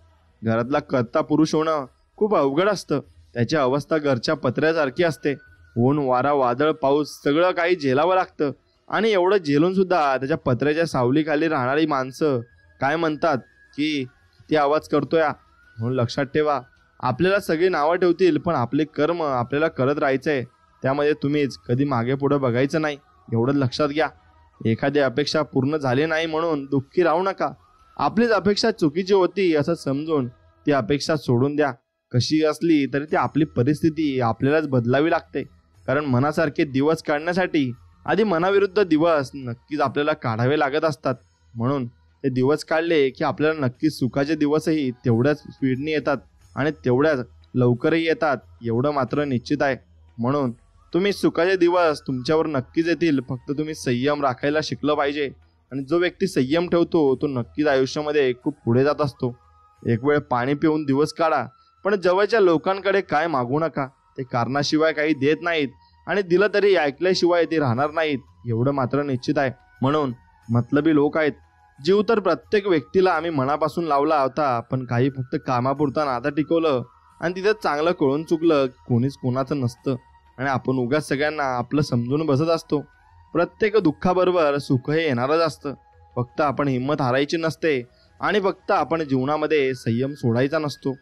घरातला कर्ता पुरुष होणं खूप अवघड असतं. त्याची अवस्था घरच्या पत्र्यासारखी असते. ऊन वारा वादळ पाऊस सगळं काही झेलावं लागतं आणि एवढं झेलून सुद्धा त्याच्या पत्र्याच्या सावलीखाली राहणारी माणसं काय म्हणतात की किती आवाज करतोय. म्हणून लक्षात ठेवा, आपल्याला सगळी नावं ठेवतील पण आपले कर्म आपल्याला करत राहायचंय. त्यामध्ये तुम्हीच कधी मागे पुढे बघायचं नाही, एवढं लक्षात घ्या. एखादी अपेक्षा पूर्ण झाली नाही म्हणून दुःखी राहू नका. आपलीच अपेक्षा चुकीची होती असं समजून ती अपेक्षा सोडून द्या. कशी असली तरी ती आपली परिस्थिती आपल्यालाच बदलावी लागते. कारण मनासारखे दिवस काढण्यासाठी आधी मनाविरुद्ध दिवस नक्कीच आपल्याला काढावे लागत असतात. म्हणून ते दिवस काढले की आपल्याला नक्कीच सुखाचे दिवसही तेवढ्याच स्पीडने येतात आणि तेवढ्याच लवकरही येतात, एवढं मात्र निश्चित आहे. म्हणून तुम्ही सुखाचे दिवस तुमच्यावर नक्कीच येतील, फक्त तुम्ही संयम राखायला शिकलं पाहिजे. आणि जो व्यक्ती संयम ठेवतो तो नक्कीच आयुष्यामध्ये खूप पुढे जात असतो. एक वेळ पाणी पिऊन दिवस काढा, पण जवळच्या लोकांकडे काय मागू नका. ते कारणाशिवाय काही देत नाहीत आणि दिलं तरी ऐकल्याशिवाय ते राहणार नाहीत, एवढं मात्र निश्चित आहे. म्हणून मतलबी लोक आहेत. जीव तर प्रत्येक व्यक्तीला आम्ही मनापासून लावला होता, पण काही फक्त कामापुरता नातं टिकवलं आणि तिथं चांगलं कळून चुकलं. कोणीच कोणाचं नसतं आणि आपण उगाच सगळ्यांना आपलं समजून बसत असतो. प्रत्येक दुःखाबरोबर सुख हे येणारच असतं. फक्त आपण हिंमत हारायची नसते आणि फक्त आपण जीवनामध्ये संयम सोडायचा नसतो.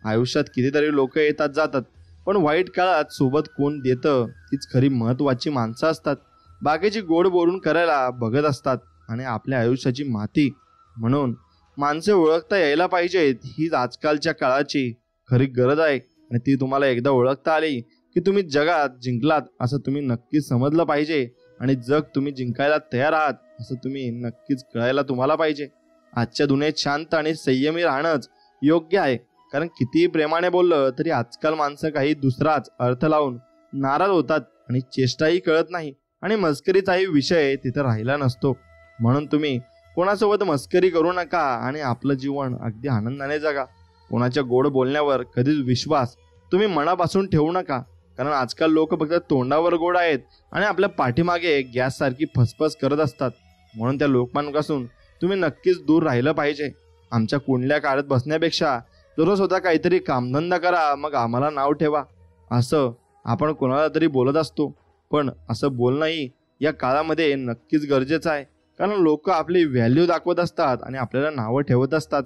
आयुष्यात कितीतरी लोक येतात जातात, पण वाईट काळात सोबत कोण देतं तीच खरी महत्वाची माणसं असतात. बाकीची गोड बोलून करायला बघत असतात आणि आपल्या आयुष्याची माती. म्हणून माणसे ओळखता यायला पाहिजेत, हीच आजकालच्या काळाची खरी गरज आहे. आणि ती तुम्हाला एकदा ओळखता आली की तुम्ही जगात जिंकलात असं तुम्ही नक्कीच समजलं पाहिजे आणि जग तुम्ही जिंकायला तयार आहात असं तुम्ही नक्कीच कळायला तुम्हाला पाहिजे. आजच्या दुनियेत शांत आणि संयमी राहणंच योग्य आहे. कारण कितीही प्रेमाने बोललं तरी आजकाल माणसं काही दुसराच अर्थ लावून नाराज होतात आणि चेष्टाही कळत नाही आणि मस्करीचाही विषय तिथं राहिला नसतो. म्हणून तुम्ही कोणासोबत मस्करी करू नका आणि आपलं जीवन अगदी आनंदाने जगा. कोणाच्या गोड बोलण्यावर कधीच विश्वास तुम्ही मनापासून ठेवू नका. कारण आजकाल लोक फक्त तोंडावर गोड आहेत आणि आपल्या पाठीमागे गॅस सारखी फसफस करत असतात. म्हणून त्या लोकांपासून तुम्ही नक्कीच दूर राहिलं पाहिजे. आमच्या कुंडल्या काढत बसण्यापेक्षा दररोज स्वतः काहीतरी कामधंदा करा, मग आम्हाला नाव ठेवा, असं आपण कोणाला तरी बोलत असतो. पण असं बोलणंही या काळामध्ये नक्कीच गरजेचं आहे. कारण लोक आपली व्हॅल्यू दाखवत असतात आणि आपल्याला नावं ठेवत असतात.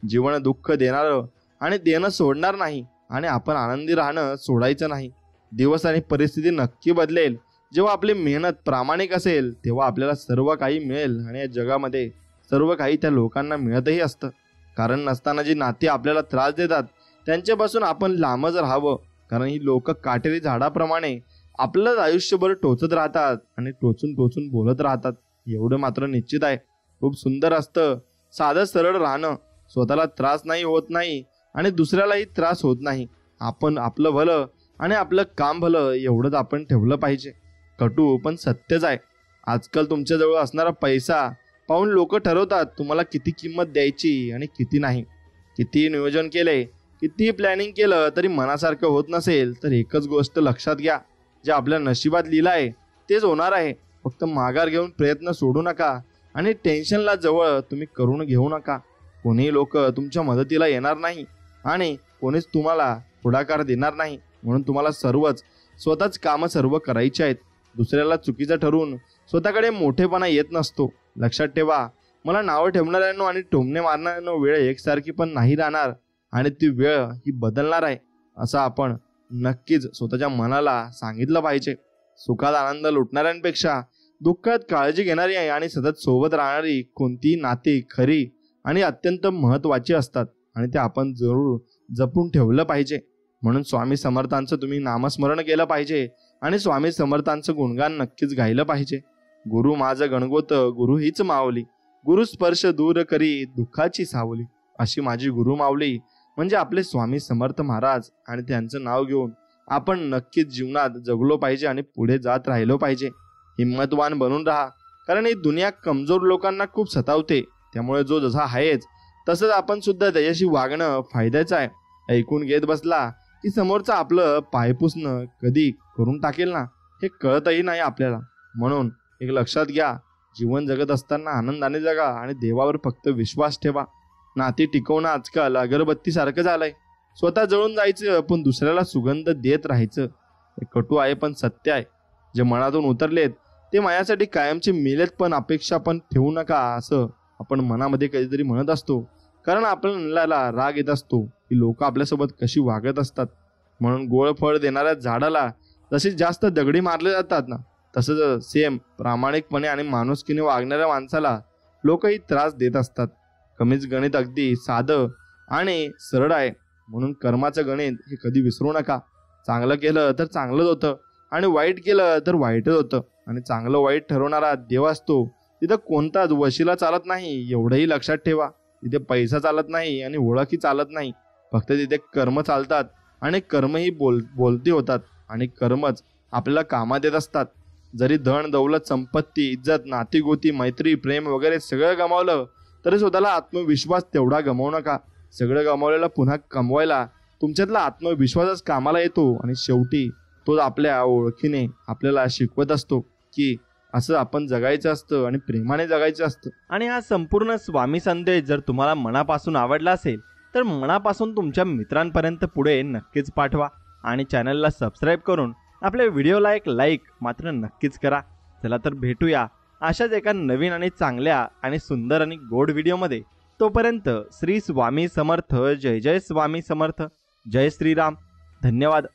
जीवन दुःख देणारं आणि देणं सोडणार नाही आणि आपण आनंदी राहणं सोडायचं नाही. दिवस आणि परिस्थिती नक्की बदलेल. जेव्हा आपली मेहनत प्रामाणिक असेल तेव्हा आपल्याला सर्व काही मिळेल आणि या जगामध्ये सर्व काही त्या लोकांना मिळतही असतं. कारण नसताना जी नाती आपल्याला त्रास देतात त्यांच्यापासून आपण लांबच राहावं. कारण ही लोक काटेरी झाडाप्रमाणे आपलंच आयुष्यभर टोचत राहतात आणि टोचून टोचून बोलत राहतात, एवढं मात्र निश्चित आहे. खूप सुंदर असतं साधं सरळ राहणं. स्वतःला त्रास नाही होत नाही आणि दुसऱ्यालाही त्रास होत नाही. आपण आपलं भलं आणि आपलं काम भलं एवढंच आपण ठेवलं पाहिजे. कटू पण सत्यच आहे. आजकाल तुमच्याजवळ असणारा पैसा पाहून लोक ठरवतात तुम्हाला किती किंमत द्यायची आणि किती नाही. किती नियोजन केले, किती प्लॅनिंग केलं तरी मनासारखं होत नसेल तर एकच गोष्ट लक्षात घ्या, जे आपल्या नशिबात लिहिलं आहे तेच होणार आहे. फक्त माघार घेऊन प्रयत्न सोडू नका आणि टेन्शनला जवळ तुम्ही करून घेऊ नका. कोणीही लोक तुमच्या मदतीला येणार नाही आणि कोणीच तुम्हाला पुढाकार देणार नाही. म्हणून तुम्हाला स्वतःच कामं सर्व करायची आहेत. दुसऱ्याला चुकीचं ठरवून स्वतःकडे मोठेपणा येत नसतो. लक्षात ठेवा, मला नावं ठेवणाऱ्यांनो आणि टोमणे मारणाऱ्यांनो वेळ एकसारखी पण नाही राहणार आणि ती वेळ ही बदलणार आहे असं आपण नक्कीच स्वतःच्या मनाला सांगितलं पाहिजे. सुखात आनंद लुटणाऱ्यांपेक्षा दुःखात काळजी घेणारी आणि सतत सोबत राहणारी कोणतीही नाती खरी आणि अत्यंत महत्त्वाची असतात आणि ते आपण जरूर जपून ठेवलं पाहिजे. म्हणून स्वामी समर्थांचं तुम्ही नामस्मरण केलं पाहिजे आणि स्वामी समर्थांचं गुणगान नक्कीच गायलं पाहिजे. गुरु माझं गणगोत गुरु हीच मावली, गुरु स्पर्श दूर करी दुःखाची सावली. अशी माझी गुरुमाऊली म्हणजे आपले स्वामी समर्थ महाराज, आणि त्यांचं नाव घेऊन आपण नक्कीच जीवनात जगलो पाहिजे आणि पुढे जात राहिलो पाहिजे. हिम्मतवान बनून राहा, कारण ही दुनिया कमजोर लोकांना खूप सतावते. त्यामुळे जो जसा आहेच तसंच आपण सुद्धा त्याच्याशी वागणं फायद्याचं आहे. ऐकून घेत बसला की समोरचा आपलं पायपुसणं कधी करून टाकेल ना, हे कळतही नाही आपल्याला. म्हणून एक लक्षात घ्या, जीवन जगत असताना आनंदाने जगा आणि देवावर फक्त विश्वास ठेवा. नाती टिकवणं आजकाल अगरबत्तीसारखं झालंय. स्वतः जळून जायचं पण दुसऱ्याला सुगंध देत राहायचं. हे कटू आहे पण सत्य आहे. जे मनातून उतरलेत ते माझ्यासाठी कायमचे मेलेत, पण अपेक्षा पण ठेवू नका असं आपण मनामध्ये कधीतरी म्हणत असतो. कारण आपल्याला राग येत असतो की लोक आपल्यासोबत कशी वागत असतात. म्हणून गोळ फळ देणाऱ्या झाडाला जसे जास्त दगडी मारले जातात ना, तसंच सेम प्रामाणिकपणे आणि माणुसकीने वागणाऱ्या माणसाला लोकही त्रास देत असतात. कमीच गणित अगदी साधं आणि सरळ आहे. म्हणून कर्माचं गणित हे कधी विसरू नका. चांगलं केलं तर चांगलंच होतं आणि वाईट केलं तर वाईटच होतं. आणि चांगलं वाईट ठरवणारा देव असतो. तिथं कोणताच वशिला चालत नाही, एवढंही लक्षात ठेवा. तिथे पैसा चालत नाही आणि ओळखही चालत नाही. फक्त तिथे कर्म चालतात आणि कर्मही बोलती होतात आणि कर्मच आपल्याला कामात येत असतात. जरी धन दौलत संपत्ती इज्जत नाती गोती मैत्री प्रेम वगैरे सगळं गमावलं तरी स्वतःला आत्मविश्वास तेवढा गमावू नका. सगळं गमावलेलं पुन्हा कमवायला तुमच्यातला आत्मविश्वासच कामाला येतो आणि शेवटी तो आपल्या ओळखीने आपल्याला शिकवत असतो की असं आपण जगायचं असतं आणि प्रेमाने जगायचं असतं. आणि हा संपूर्ण स्वामी संदेश जर तुम्हाला मनापासून आवडला असेल तर मनापासून तुमच्या मित्रांपर्यंत पुढे नक्कीच पाठवा आणि चॅनलला सबस्क्राईब करून आपल्या व्हिडिओला एक लाईक मात्र नक्कीच करा. चला तर भेटूया अशाच एका नवीन आणि चांगल्या आणि सुंदर आणि गोड व्हिडिओमध्ये. तोपर्यंत श्री स्वामी समर्थ. जय जय स्वामी समर्थ. जय श्रीराम. धन्यवाद.